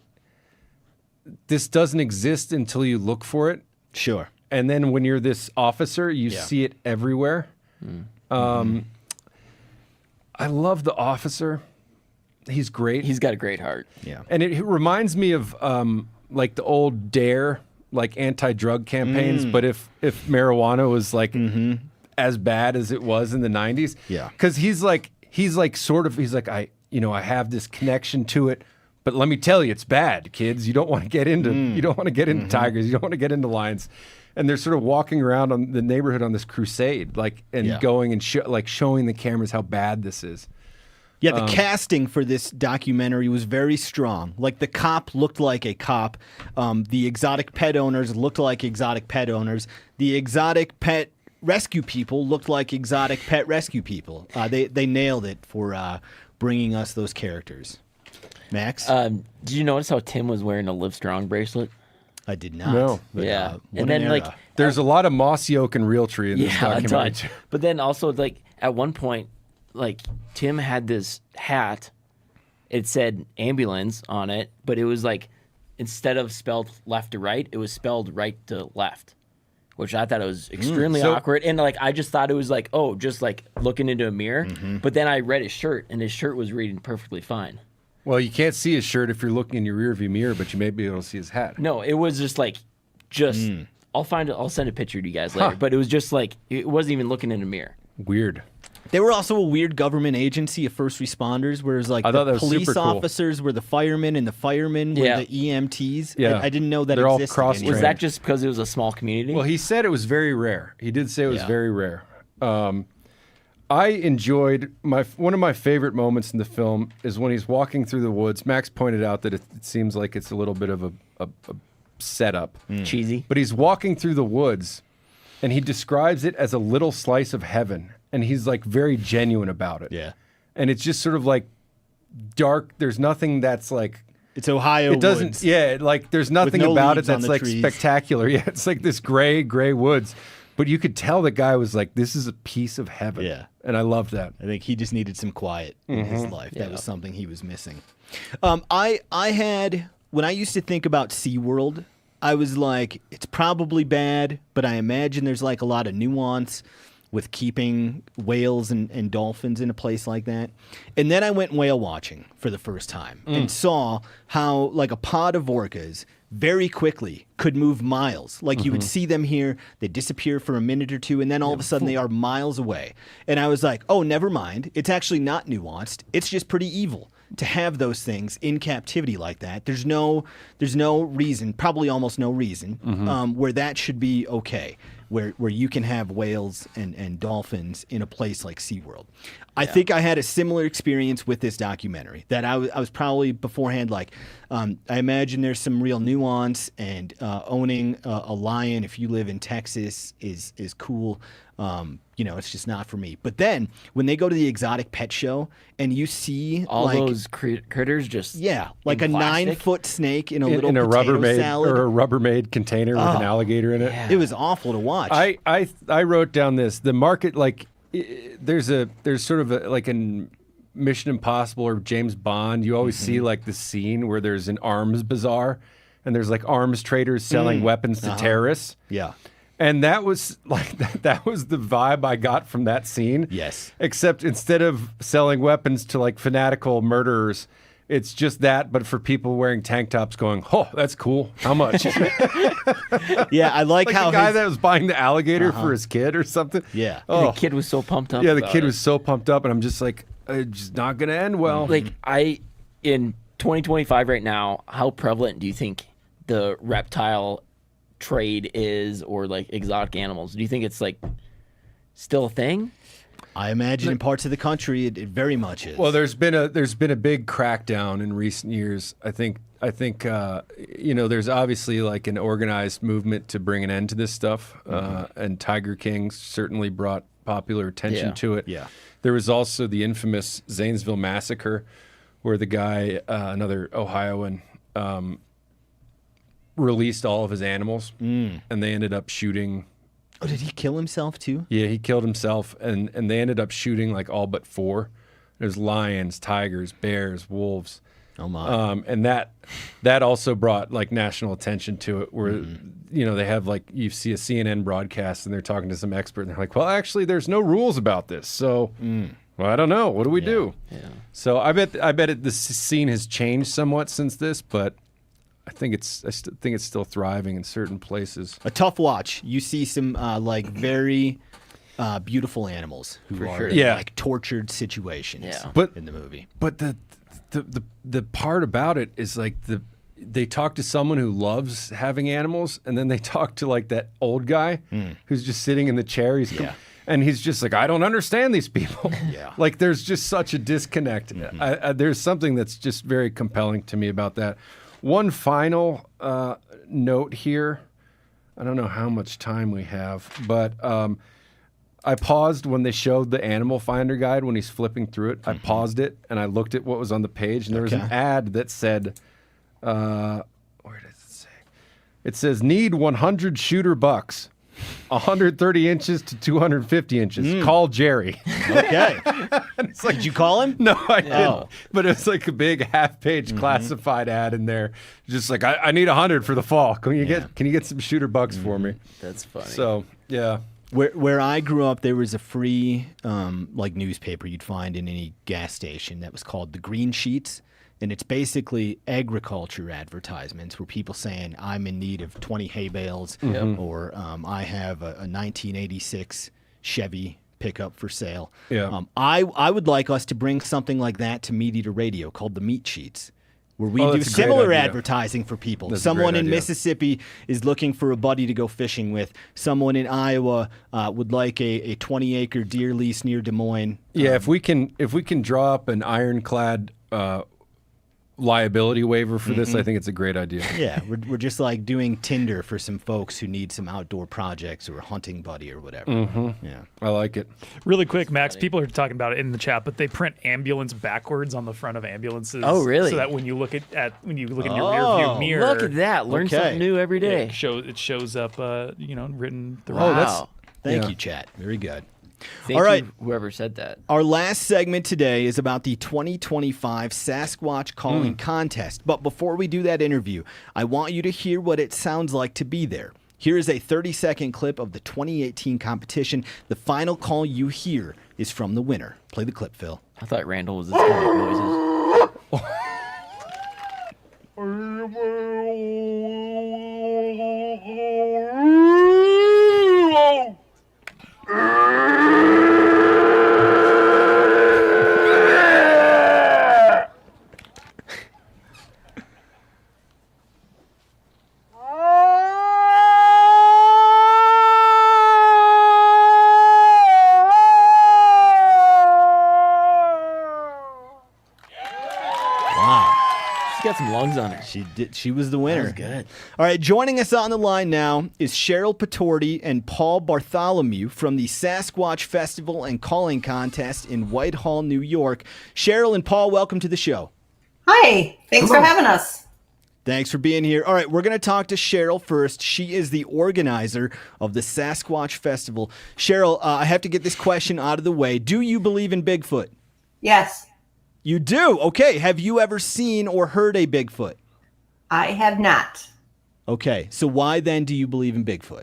this doesn't exist until you look for it. Sure. And then when you're this officer, you see it everywhere. I love the officer. He's great. He's got a great heart. Yeah. And it reminds me of like the old DARE, like anti-drug campaigns, but if marijuana was like as bad as it was in the 90s. Yeah. Because he's like I have this connection to it, but let me tell you, it's bad, kids. You don't want to get into tigers. You don't want to get into lions. And they're sort of walking around on the neighborhood on this crusade, going and showing the cameras how bad this is. Yeah, the casting for this documentary was very strong. Like, the cop looked like a cop. The exotic pet owners looked like exotic pet owners. The exotic pet rescue people looked like exotic pet rescue people. They nailed it for bringing us those characters. Max? Did you notice how Tim was wearing a Live Strong bracelet? I did not. No. But, Yeah. what And an then, era. There's a lot of mossy oak and Realtree in this a documentary. ton. But then also, at one point, Tim had this hat. It said ambulance on it, but it was instead of spelled left to right, it was spelled right to left, which I thought it was extremely awkward. And I just thought it was just looking into a mirror. But then I read his shirt, and his shirt was reading perfectly fine. Well, you can't see his shirt if you're looking in your rearview mirror, but you may be able to see his hat. No, it was just I'll send a picture to you guys later. But it was just it wasn't even looking in a mirror. Weird. They were also a weird government agency of first responders, whereas I thought that the was police super cool. officers were the firemen and the firemen were the EMTs. Yeah. I didn't know that They're all existed. cross-trained. Was that just because it was a small community? Well, he said it was very rare. He did say it was very rare. I enjoyed one of my favorite moments in the film is when he's walking through the woods. Max pointed out that it seems like it's a little bit of a setup. Cheesy. But he's walking through the woods, and he describes it as a little slice of heaven, and he's like very genuine about it. Yeah. And it's just sort of like dark. There's nothing that's like... It's Ohio It doesn't... woods. Yeah, like there's nothing no about it leaves on that's the like trees. spectacular. Yeah, it's like this gray woods. But you could tell the guy was like, this is a piece of heaven. Yeah. And I love that. I think he just needed some quiet in his life. That was something he was missing. I had, when I used to think about SeaWorld, I was like, it's probably bad, but I imagine there's like a lot of nuance with keeping whales and dolphins in a place like that. And then I went whale watching for the first time and saw how like a pod of orcas very quickly could move miles. Like you would see them here, they disappear for a minute or two, and then all of a sudden they are miles away. And I was like, oh, never mind. It's actually not nuanced. It's just pretty evil to have those things in captivity like that. There's no reason, probably almost no reason, where that should be okay. Where you can have whales and dolphins in a place like SeaWorld. I think I had a similar experience with this documentary, that I was probably beforehand like, I imagine there's some real nuance, and owning a lion, if you live in Texas, is cool. It's just not for me. But then when they go to the exotic pet show and you see all those critters just like a plastic? 9-foot snake in a little in a potato Rubbermaid salad. or a Rubbermaid container with an alligator in it. It was awful to watch. I wrote down the market, like there's sort of like a Mission Impossible or James Bond. You always see like the scene where there's an arms bazaar and there's like arms traders selling weapons to terrorists. Yeah. And that was like that was the vibe I got from that scene. Yes. Except instead of selling weapons to like fanatical murderers, it's just that, but for people wearing tank tops going, oh, that's cool. How much? Yeah, I like how the guy that was buying the alligator for his kid or something. Yeah. Oh. The kid was so pumped up. Yeah, the about kid it. was so pumped up, and I'm just like, it's just not going to end well. Like, in 2025 right now, how prevalent do you think the reptile trade is, or like exotic animals? Do you think it's like still a thing? I imagine in parts of the country it very much is. Well, there's been a big crackdown in recent years. I think there's obviously like an organized movement to bring an end to this stuff, and Tiger King certainly brought popular attention to it. Yeah. There was also the infamous Zanesville massacre, where the guy, another Ohioan, released all of his animals, and they ended up shooting. Oh, did he kill himself too? Yeah, he killed himself, and they ended up shooting like all but 4. There's lions, tigers, bears, wolves. Oh my! And that also brought like national attention to it, where they have like, you see a CNN broadcast and they're talking to some expert and they're like, well, actually, there's no rules about this, so well, I don't know. What do we do? Yeah. So I bet the scene has changed somewhat since this, but I think it's still thriving in certain places. A tough watch. You see some like very beautiful animals who are in like tortured situations in the movie. But the part about it is like they talk to someone who loves having animals, and then they talk to like that old guy who's just sitting in the chair. And he's just like, I don't understand these people. Like there's just such a disconnect. There's something that's just very compelling to me about that. One final note here. I don't know how much time we have, but I paused when they showed the Animal Finder guide when he's flipping through it. I paused it and I looked at what was on the page, and there was an ad that said, where does it say? It says, need 100 shooter bucks, 130 inches to 250 inches. Call Jerry. Okay. It's like, did you call him? No, I didn't. But it was like a big half-page classified ad in there, just like, I need 100 for the fall. Can you get some shooter bucks for me? That's funny. So yeah. Where I grew up, there was a free like newspaper you'd find in any gas station that was called the Green Sheets, and it's basically agriculture advertisements where people saying I'm in need of 20 hay bales, or I have a 1986 Chevy pickup for sale. Yeah. I would like us to bring something like that to MeatEater Radio called the Meat Sheets. where we do similar advertising for people. Someone in Mississippi is looking for a buddy to go fishing with. Someone in Iowa would like a 20-acre deer lease near Des Moines. Yeah, if we can draw up an ironclad liability waiver for this, I think it's a great idea. Yeah, we're just like doing Tinder for some folks who need some outdoor projects or a hunting buddy or whatever. Yeah, I like it. Really quick, Max, people are talking about it in the chat, but they print ambulance backwards on the front of ambulances. Oh, really? So that when you look at in your rear view mirror, look at that! Learn something new every day. It shows up, written the wow. Thank you, chat. Very good. Thank All right, you, whoever said that. Our last segment today is about the 2025 Sasquatch Calling Contest. But before we do that interview, I want you to hear what it sounds like to be there. Here is a 30-second clip of the 2018 competition. The final call you hear is from the winner. Play the clip, Phil. I thought Randall was this kind of noises. Got some lungs on her. She did. She was the winner. That was good. All right, joining us on the line now is Cheryl Putorti and Paul Bartholomew from the Sasquatch Festival and Calling Contest in Whitehall, New York. Cheryl and Paul, welcome to the show. Hi. Thanks for having us. Thanks for being here. All right, we're going to talk to Cheryl first. She is the organizer of the Sasquatch Festival. Cheryl, I have to get this question out of the way. Do you believe in Bigfoot? Yes. You do? Okay. Have you ever seen or heard a Bigfoot? I have not. Okay. So why then do you believe in Bigfoot?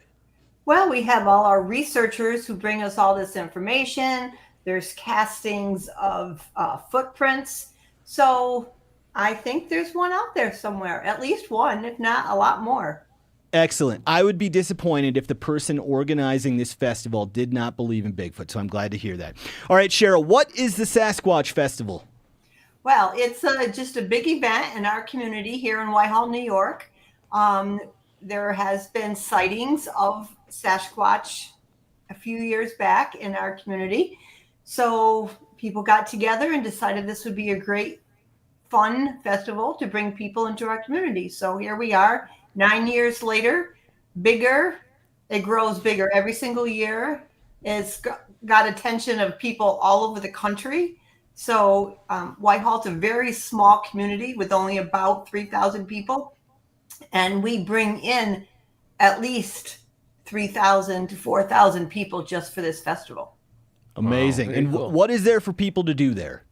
Well, we have all our researchers who bring us all this information. There's castings of footprints. So I think there's one out there somewhere, at least one, if not a lot more. Excellent. I would be disappointed if the person organizing this festival did not believe in Bigfoot, so I'm glad to hear that. All right, Cheryl, what is the Sasquatch Festival? Well, it's just a big event in our community here in Whitehall, New York. There has been sightings of Sasquatch a few years back in our community. So people got together and decided this would be a great, fun festival to bring people into our community. So here we are, 9 years later, bigger. It grows bigger every single year. It's got attention of people all over the country. So Whitehall's a very small community with only about 3,000 people. And we bring in at least 3,000 to 4,000 people just for this festival. Amazing. And cool. What is there for people to do there?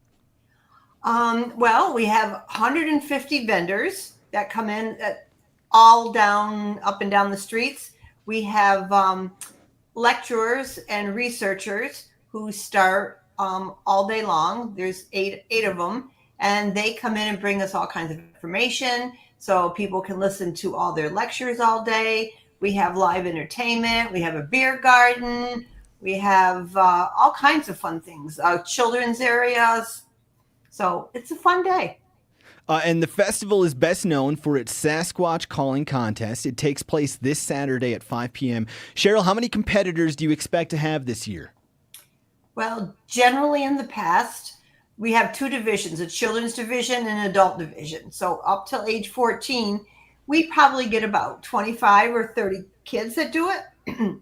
Well, we have 150 vendors that come in all up and down the streets. We have lecturers and researchers who start all day long. There's eight of them, and they come in and bring us all kinds of information so people can listen to all their lectures all day. We have live entertainment. We have a beer garden. We have all kinds of fun things, children's areas. So it's a fun day. And the festival is best known for its Sasquatch Calling contest. It takes place this Saturday at 5 p.m. Cheryl, how many competitors do you expect to have this year? Well, generally in the past, we have two divisions, a children's division and an adult division. So up till age 14, we probably get about 25 or 30 kids that do it.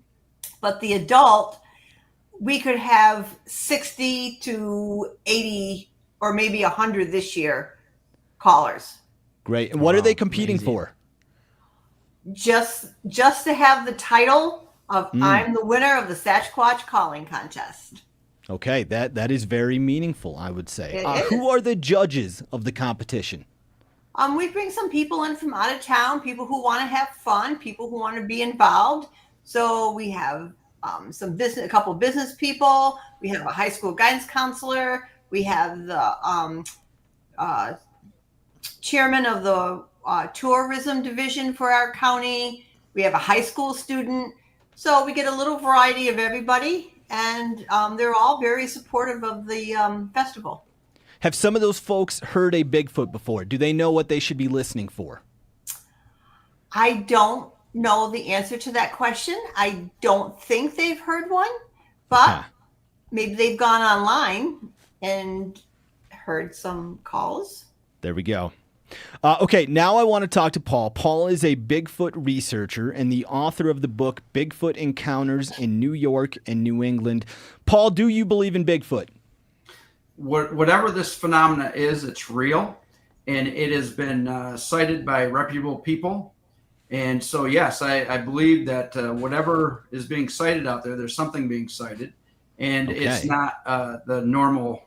But the adult, we could have 60 to 80 or maybe 100 this year callers. Great. And what are they competing for? Just to have the title of I'm the winner of the Sasquatch Calling contest. Okay, that is very meaningful, I would say. It who are the judges of the competition? We bring some people in from out of town, people who want to have fun, people who want to be involved. So we have a couple of business people. We have a high school guidance counselor. We have the chairman of the tourism division for our county. We have a high school student. So we get a little variety of everybody, and they're all very supportive of the festival. Have some of those folks heard a Bigfoot before? Do they know what they should be listening for? I don't know the answer to that question. I don't think they've heard one, but maybe they've gone online and heard some calls. There we go. Okay, now I want to talk to Paul. Paul is a Bigfoot researcher and the author of the book Bigfoot Encounters in New York and New England. Paul, do you believe in Bigfoot? Whatever this phenomena is, it's real, and it has been cited by reputable people. And so, yes, I believe that whatever is being cited out there, there's something being cited, and it's not the normal,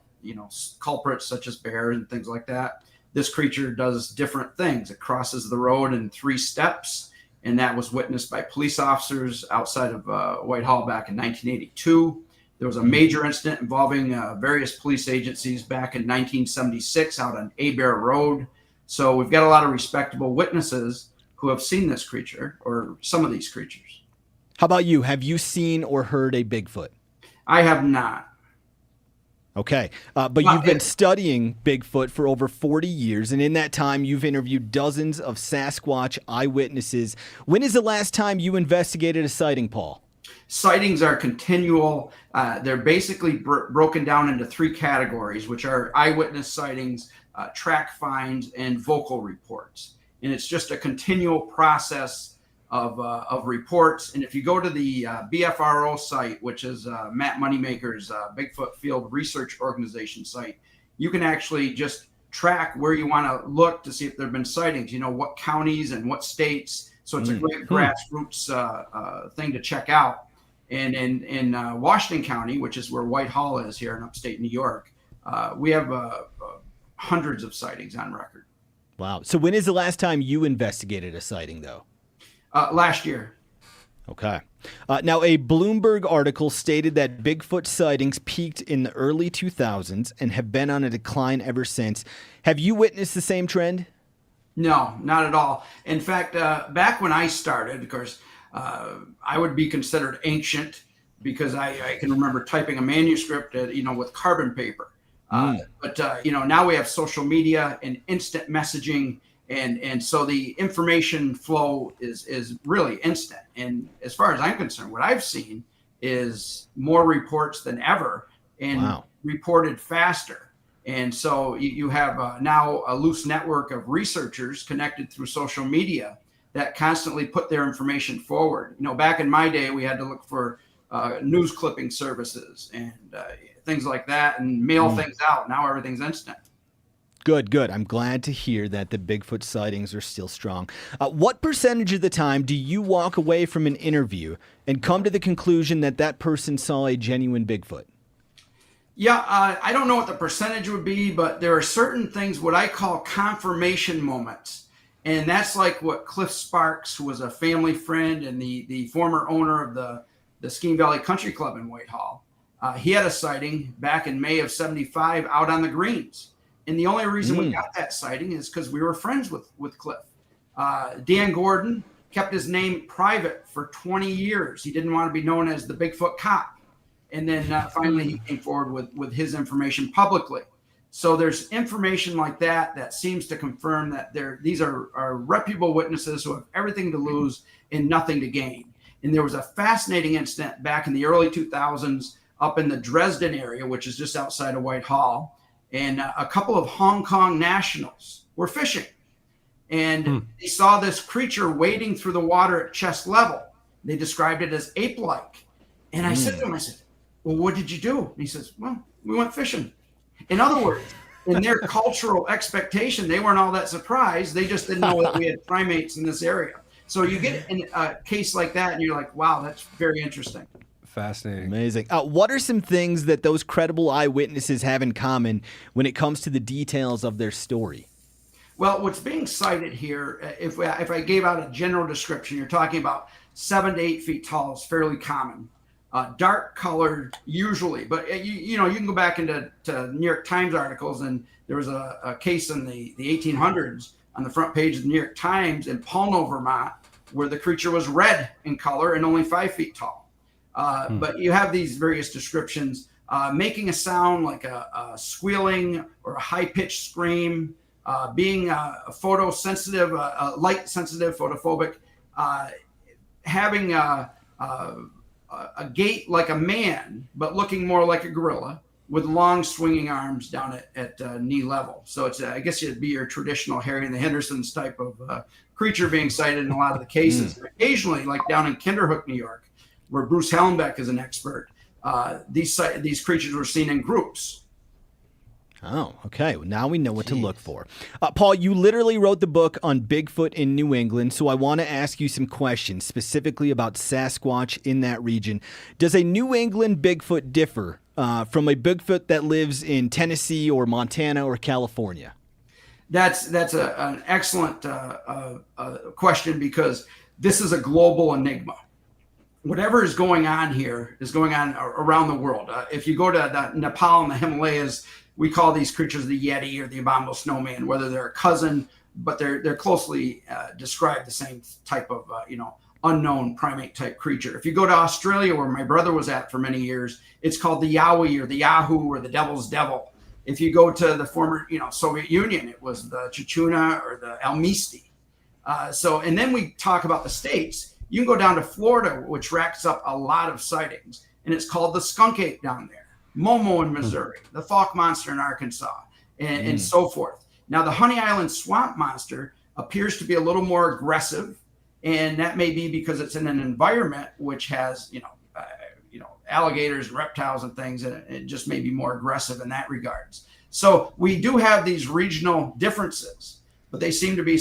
culprits such as bears and things like that. This creature does different things. It crosses the road in 3 steps, and that was witnessed by police officers outside of Whitehall back in 1982. There was a major incident involving various police agencies back in 1976 out on Abear Road. So we've got a lot of respectable witnesses who have seen this creature or some of these creatures. How about you? Have you seen or heard a Bigfoot? I have not. Okay, but you've been studying Bigfoot for over 40 years, and in that time, you've interviewed dozens of Sasquatch eyewitnesses. When is the last time you investigated a sighting, Paul? Sightings are continual. They're basically broken down into 3 categories, which are eyewitness sightings, track finds, and vocal reports. And it's just a continual process of reports. And if you go to the BFRO site, which is Matt Moneymaker's Bigfoot Field Research Organization site, you can actually just track where you want to look to see if there have been sightings, what counties and what states. So it's a great grassroots thing to check out. And in Washington County, which is where Whitehall is here in upstate New York, we have hundreds of sightings on record. Wow. So when is the last time you investigated a sighting, though? Last year. Okay. Now, a Bloomberg article stated that Bigfoot sightings peaked in the early 2000s and have been on a decline ever since. Have you witnessed the same trend? No, not at all. In fact, back when I started, of course, I would be considered ancient because I can remember typing a manuscript, with carbon paper. But now we have social media and instant messaging. And so the information flow is really instant. And as far as I'm concerned, what I've seen is more reports than ever and reported faster. And so you have now a loose network of researchers connected through social media that constantly put their information forward. Back in my day, we had to look for news clipping services and things like that and mail things out. Now everything's instant. Good. I'm glad to hear that the Bigfoot sightings are still strong. What percentage of the time do you walk away from an interview and come to the conclusion that that person saw a genuine Bigfoot? Yeah, I don't know what the percentage would be, but there are certain things, what I call confirmation moments. And that's like what Cliff Sparks, who was a family friend and the former owner of the Skeene Valley Country Club in Whitehall, he had a sighting back in May of '75 out on the greens. And the only reason we got that sighting is because we were friends with Cliff. Dan Gordon kept his name private for 20 years. He didn't want to be known as the Bigfoot cop. And then finally he came forward with his information publicly. So there's information like that seems to confirm that these are reputable witnesses who have everything to lose and nothing to gain. And there was a fascinating incident back in the early 2000s up in the Dresden area, which is just outside of Whitehall. And a couple of Hong Kong nationals were fishing. And they saw this creature wading through the water at chest level. They described it as ape-like. And I said to him, well, what did you do? And he says, well, we went fishing. In other words, in their cultural expectation, they weren't all that surprised. They just didn't know that we had primates in this area. So you get in a case like that and you're like, wow, that's very interesting. Fascinating. Amazing. What are some things that those credible eyewitnesses have in common when it comes to the details of their story? Well, what's being cited here, if I gave out a general description, you're talking about 7 to 8 feet tall is fairly common. Dark colored usually, but you can go back into New York Times articles, and there was a case in the 1800s on the front page of the New York Times in Pono, Vermont, where the creature was red in color and only 5 feet tall. But you have these various descriptions making a sound like a squealing or a high-pitched scream, being photosensitive, light sensitive, photophobic, having a gait like a man, but looking more like a gorilla, with long swinging arms down at knee level. So it's, I guess it'd be your traditional Harry and the Hendersons type of creature being sighted in a lot of the cases. Occasionally, like down in Kinderhook, New York, where Bruce Hellenbeck is an expert, these creatures were seen in groups. Oh, okay. Well, now we know what to look for. Paul, you literally wrote the book on Bigfoot in New England, so I want to ask you some questions specifically about Sasquatch in that region. Does a New England Bigfoot differ from a Bigfoot that lives in Tennessee or Montana or California? That's an excellent question, because this is a global enigma. Whatever is going on here is going on around the world. If you go to Nepal and the Himalayas, we call these creatures the Yeti or the abominable snowman, whether they're a cousin, but they're closely described the same type of unknown primate type creature. If you go to Australia, where my brother was at for many years, it's called the Yowie or the Yahoo or the Devil's Devil. If you go to the former Soviet Union, it was the Chichuna or the Almisti. And then we talk about the states. You can go down to Florida, which racks up a lot of sightings, and it's called the skunk ape down there. Momo in Missouri, the Falk monster in Arkansas, and so forth. Now, the Honey Island swamp monster appears to be a little more aggressive, and that may be because it's in an environment which has, alligators and reptiles and things, and it just may be more aggressive in that regards. So we do have these regional differences, but they seem to be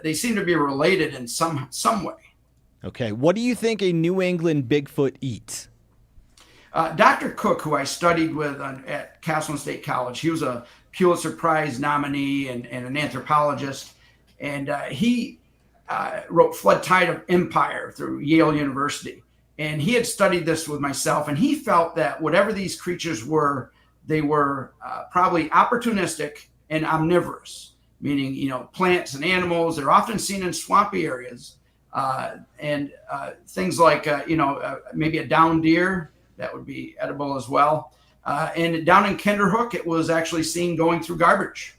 they seem to be related in some way. Okay, what do you think a New England Bigfoot eats? Dr. Cook, who I studied with at Castleton State College, he was a Pulitzer Prize nominee and an anthropologist, and he wrote Flood Tide of Empire through Yale University. And he had studied this with myself, and he felt that whatever these creatures were, they were probably opportunistic and omnivorous, meaning, plants and animals. They're often seen in swampy areas, and things like, maybe a downed deer, that would be edible as well. And down in Kinderhook, it was actually seen going through garbage.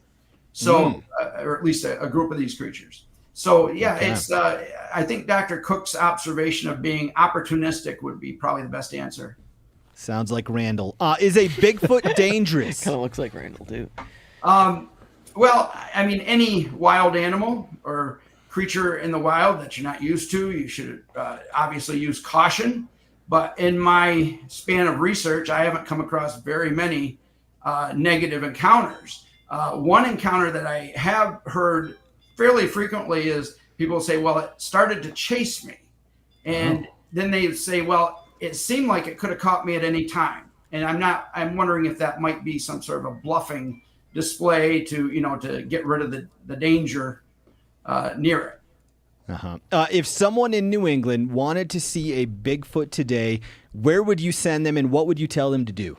So, or at least a group of these creatures. So, yeah, it's, I think Dr. Cook's observation of being opportunistic would be probably the best answer. Sounds like Randall. Is a Bigfoot dangerous? Kind of looks like Randall, too. Well, I mean, any wild animal or creature in the wild that you're not used to, you should obviously use caution. But in my span of research, I haven't come across very many negative encounters. One encounter that I have heard fairly frequently is people say, well, it started to chase me. And then they say, well, it seemed like it could have caught me at any time. And I'm wondering if that might be some sort of a bluffing display to get rid of the danger near it. If someone in New England wanted to see a Bigfoot today, where would you send them and what would you tell them to do?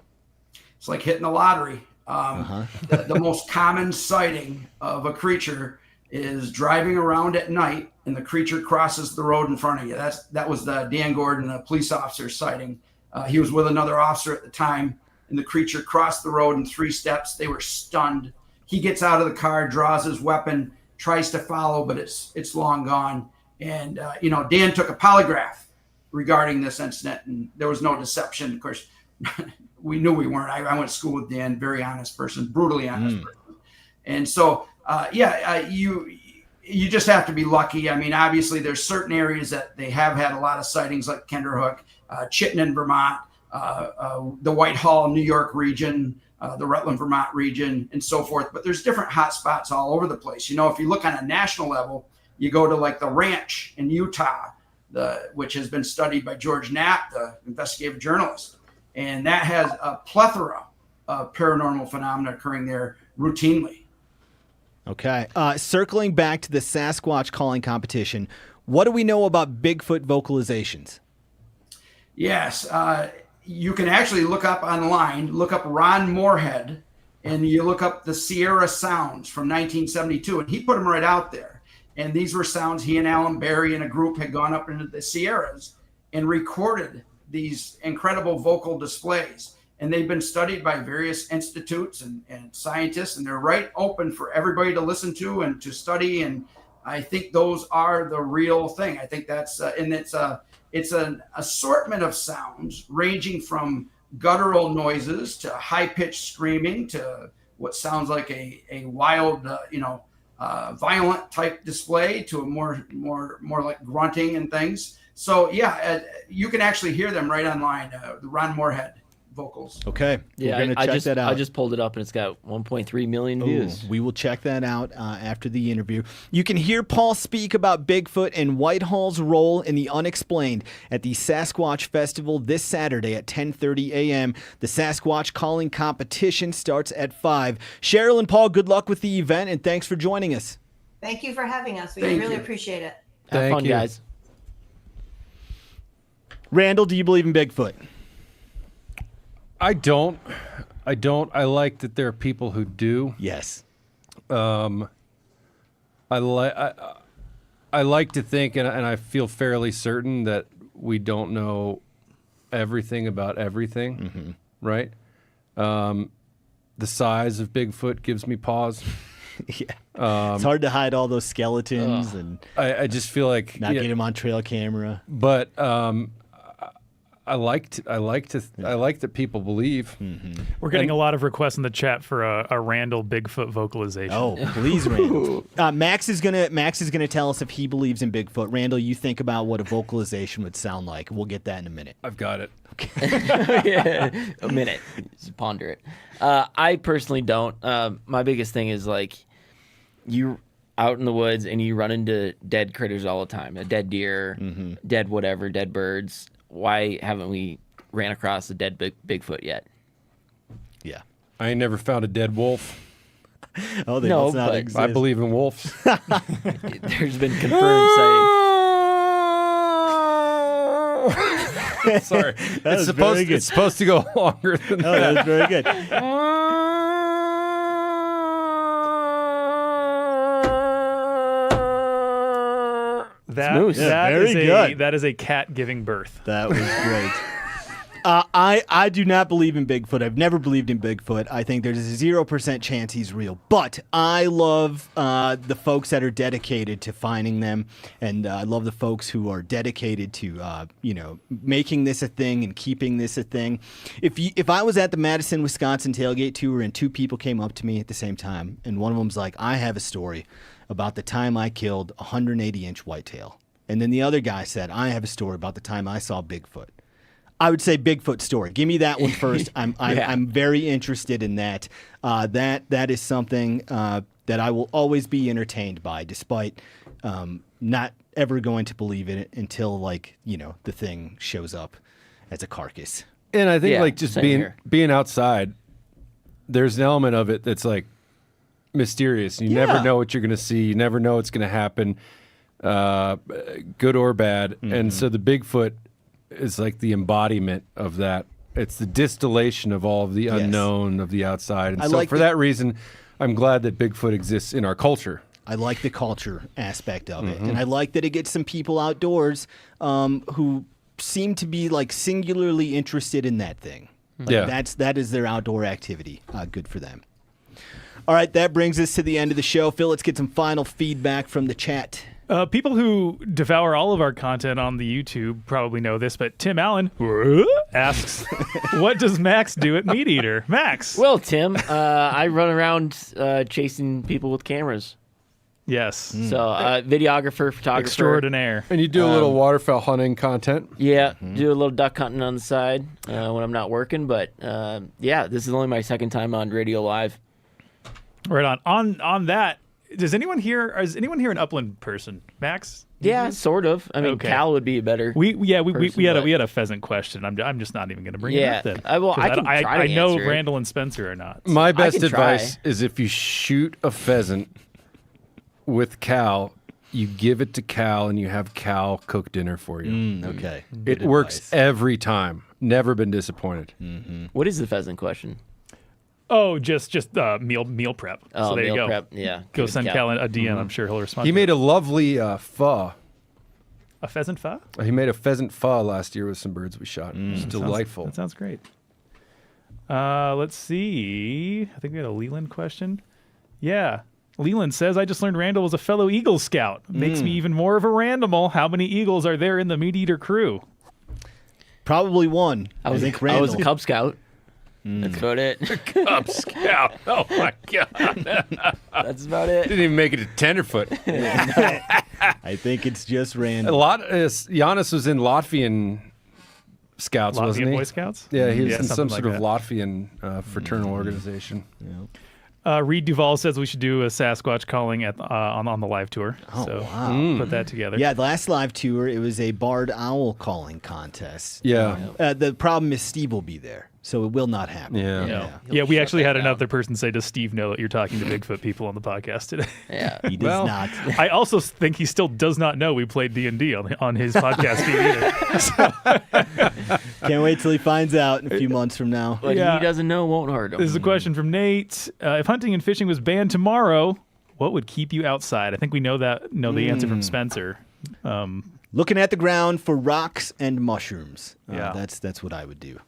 It's like hitting the lottery. The most common sighting of a creature is driving around at night and the creature crosses the road in front of you. That was the Dan Gordon, the police officer sighting. He was with another officer at the time, and the creature crossed the road in 3 steps. They were stunned. He gets out of the car, draws his weapon, tries to follow, but it's long gone. And Dan took a polygraph regarding this incident, and there was no deception. Of course, we knew we weren't. I went to school with Dan, very honest person, brutally honest person. And so, you just have to be lucky. I mean, obviously, there's certain areas that they have had a lot of sightings, like Kinderhook, Chittenden, Vermont, the Whitehall, New York region, the Rutland, Vermont region, and so forth. But there's different hot spots all over the place. If you look on a national level, you go to like the ranch in Utah, which has been studied by George Knapp, the investigative journalist. And that has a plethora of paranormal phenomena occurring there routinely. Okay. Circling back to the Sasquatch Calling competition, what do we know about Bigfoot vocalizations? Yes. You can actually look up online, look up Ron Moorhead, and you look up the Sierra Sounds from 1972, and he put them right out there. And these were sounds he and Alan Berry and a group had gone up into the Sierras and recorded these incredible vocal displays. and they've been studied by various institutes and scientists, and they're right open for everybody to listen to and to study. And I think those are the real thing. I think that's and it's an assortment of sounds ranging from guttural noises to high-pitched screaming to what sounds like a wild, violent type display to a more like grunting and things. So yeah, you can actually hear them right online. The Ron Moorhead vocals. Okay. Yeah, We're gonna check that out. I just pulled it up and it's got 1.3 million views. We will check that out after the interview. You can hear Paul speak about Bigfoot and Whitehall's role in the unexplained at the Sasquatch Festival this Saturday at 10:30 a.m. The Sasquatch Calling competition starts at 5. Cheryl and Paul, good luck with the event, and thanks for joining us. Thank you for having us. We Thank really you. appreciate it. Have fun, guys. Randall, do you believe in Bigfoot? I don't. I like that there are people who do. Yes. I like to think, and I feel fairly certain that we don't know everything about everything, right? The size of Bigfoot gives me pause. Yeah. It's hard to hide all those skeletons, and I just feel like not get them on trail camera. But I like that people believe. We're getting a lot of requests in the chat for a Randall Bigfoot vocalization. Oh, please, Randall. Max is gonna tell us if he believes in Bigfoot. Randall, you think about what a vocalization would sound like. We'll get that in a minute. I've got it. Yeah, a minute. Just ponder it. I personally don't. My biggest thing is like you out in the woods and you run into dead critters all the time. A dead deer, dead whatever, dead birds. Why haven't we ran across a dead Bigfoot yet? Yeah. I ain't never found a dead wolf. Oh, they must not exist. I believe in wolves. There's been confirmed sightings. Sorry. It's supposed to go longer than that. That was very good. That is a cat giving birth. That was great. I do not believe in Bigfoot. I've never believed in Bigfoot. I think there's a 0% chance he's real. But I love the folks that are dedicated to finding them, and I love the folks who are dedicated to making this a thing and keeping this a thing. If I was at the Madison, Wisconsin tailgate tour and two people came up to me at the same time, and one of them's like, "I have a story about the time I killed a 180-inch whitetail," and then the other guy said, "I have a story about the time I saw Bigfoot," I would say Bigfoot story. Give me that one first. I'm very interested in that. That is something that I will always be entertained by, despite not ever going to believe in it until the thing shows up as a carcass. And I think just being outside, there's an element of it that's like mysterious. You never know what you're going to see. You never know what's going to happen, good or bad. And so the Bigfoot is like the embodiment of that. It's the distillation of all of the unknown of the outside. And so for that reason, I'm glad that Bigfoot exists in our culture. I like the culture aspect of it. And I like that it gets some people outdoors who seem to be like singularly interested in that thing. That is their outdoor activity. Good for them. All right, that brings us to the end of the show. Phil, let's get some final feedback from the chat. People who devour all of our content on the YouTube probably know this, but Tim Allen asks, what does Max do at MeatEater? Max. Well, Tim, I run around chasing people with cameras. Yes. So videographer, photographer. Extraordinaire. And you do a little waterfowl hunting content. Yeah, do a little duck hunting on the side when I'm not working. But this is only my second time on Radio Live. Right on that. Is anyone here an upland person? Max? Yeah, sort of. I mean, Cal would be a better. We had a pheasant question. I'm just not even going to bring it up then. I know Randall and Spencer are not. My best advice is if you shoot a pheasant with Cal, you give it to Cal and you have Cal cook dinner for you. Okay. It works every time. Never been disappointed. What is the pheasant question? Oh, just meal prep. Oh, so there you go. Prep. Yeah. Go send Cal a DM. I'm sure he'll respond. He made a lovely pho. A pheasant pho? He made a pheasant pho last year with some birds we shot. It was delightful. That sounds great. Let's see. I think we had a Leland question. Yeah. Leland says, I just learned Randall was a fellow Eagle Scout. Makes me even more of a Randomal. How many Eagles are there in the MeatEater crew? Probably one. I was a Cub Scout. That's about it. Cub Scout. Oh, my God. That's about it. Didn't even make it to tenderfoot. I think it's just Randall. Giannis was in Latvian Scouts, wasn't he? Boy Scouts? Yeah, he was in some like sort of that. Latvian fraternal organization. Reed Duvall says we should do a Sasquatch Calling on the live tour. Oh, so wow. put that together. Yeah, the last live tour, it was a barred owl calling contest. Yeah. The problem is Steve will be there, so it will not happen. Yeah, we actually had another person say, does Steve know that you're talking to Bigfoot people on the podcast today? Yeah. He does not. I also think he still does not know we played D&D on his podcast feed either. Can't wait till he finds out in a few months from now. What he doesn't know won't hurt him. This is a question from Nate. If hunting and fishing was banned tomorrow, what would keep you outside? I think we know the answer from Spencer. Looking at the ground for rocks and mushrooms. Yeah. That's what I would do.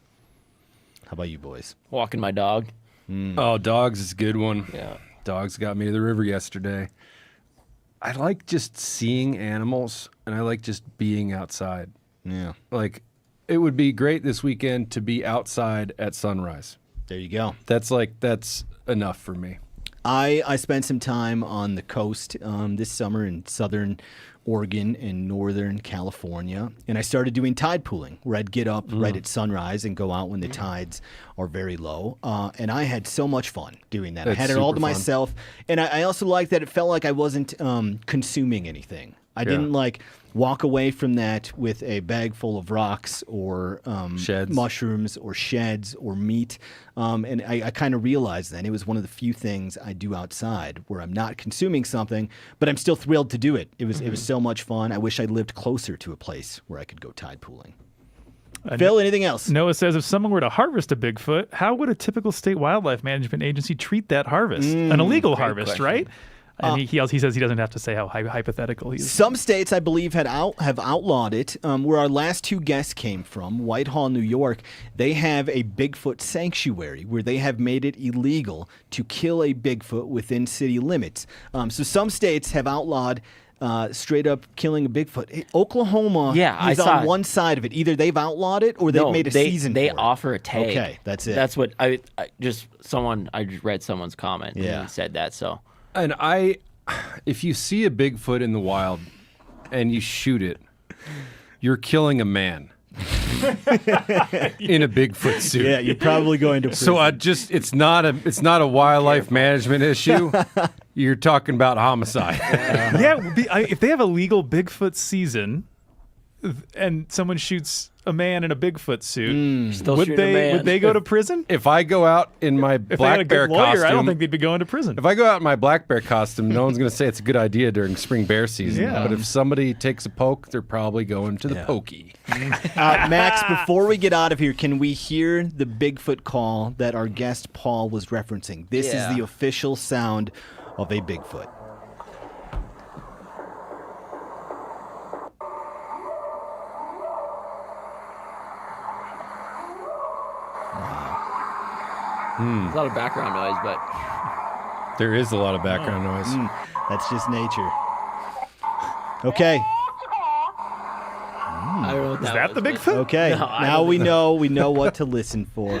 How about you boys? Walking my dog. Oh, dogs is a good one. Yeah. Dogs got me to the river yesterday. I like just seeing animals, and I like just being outside. Yeah. Like, it would be great this weekend to be outside at sunrise. There you go. That's enough for me. I spent some time on the coast this summer in southern Oregon and northern California, and I started doing tide pooling, where I'd get up right at sunrise and go out when the tides are very low. And I had so much fun doing that. That's I had it all super to fun. myself, and I also liked that it felt like I wasn't consuming anything. I didn't walk away from that with a bag full of rocks or Sheds. mushrooms or sheds or meat. And I kind of realized then it was one of the few things I do outside where I'm not consuming something, but I'm still thrilled to do it. It was so much fun. I wish I lived closer to a place where I could go tide pooling. Phil, anything else? Noah says, if someone were to harvest a Bigfoot, how would a typical state wildlife management agency treat that harvest? An illegal harvest, question. right? And he says he doesn't have to say how hypothetical he is. Some states, I believe, have outlawed it. Where our last two guests came from, Whitehall, New York, they have a Bigfoot sanctuary where they have made it illegal to kill a Bigfoot within city limits. So some states have outlawed straight up killing a Bigfoot. Oklahoma is on one side of it. Either they've outlawed it or they've made a season They for it. offer a tag. Okay, that's it. That's what I just read someone's comment and he said that, so. And if you see a Bigfoot in the wild and you shoot it, you're killing a man in a Bigfoot suit. Yeah, you're probably going to prison. So it's not a wildlife management issue. You're talking about homicide. If they have a legal Bigfoot season and someone shoots a man in a Bigfoot suit, would they go to prison? If I go out in my If they had black a bear good lawyer, costume, I don't think they'd be going to prison. if I go out in my black bear costume, no one's going to say it's a good idea during spring bear season. Yeah. But if somebody takes a poke, they're probably going to the pokey. Max, before we get out of here, can we hear the Bigfoot call that our guest Paul was referencing? This is the official sound of a Bigfoot. There's a lot of background noise, but There is a lot of background noise. That's just nature. Okay. I don't know what Is that the Bigfoot? Okay. No, I now don't we think know what to listen for.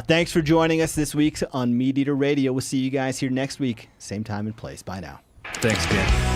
Thanks for joining us this week on MeatEater Radio. We'll see you guys here next week, same time and place. Bye now. Thanks, Dan.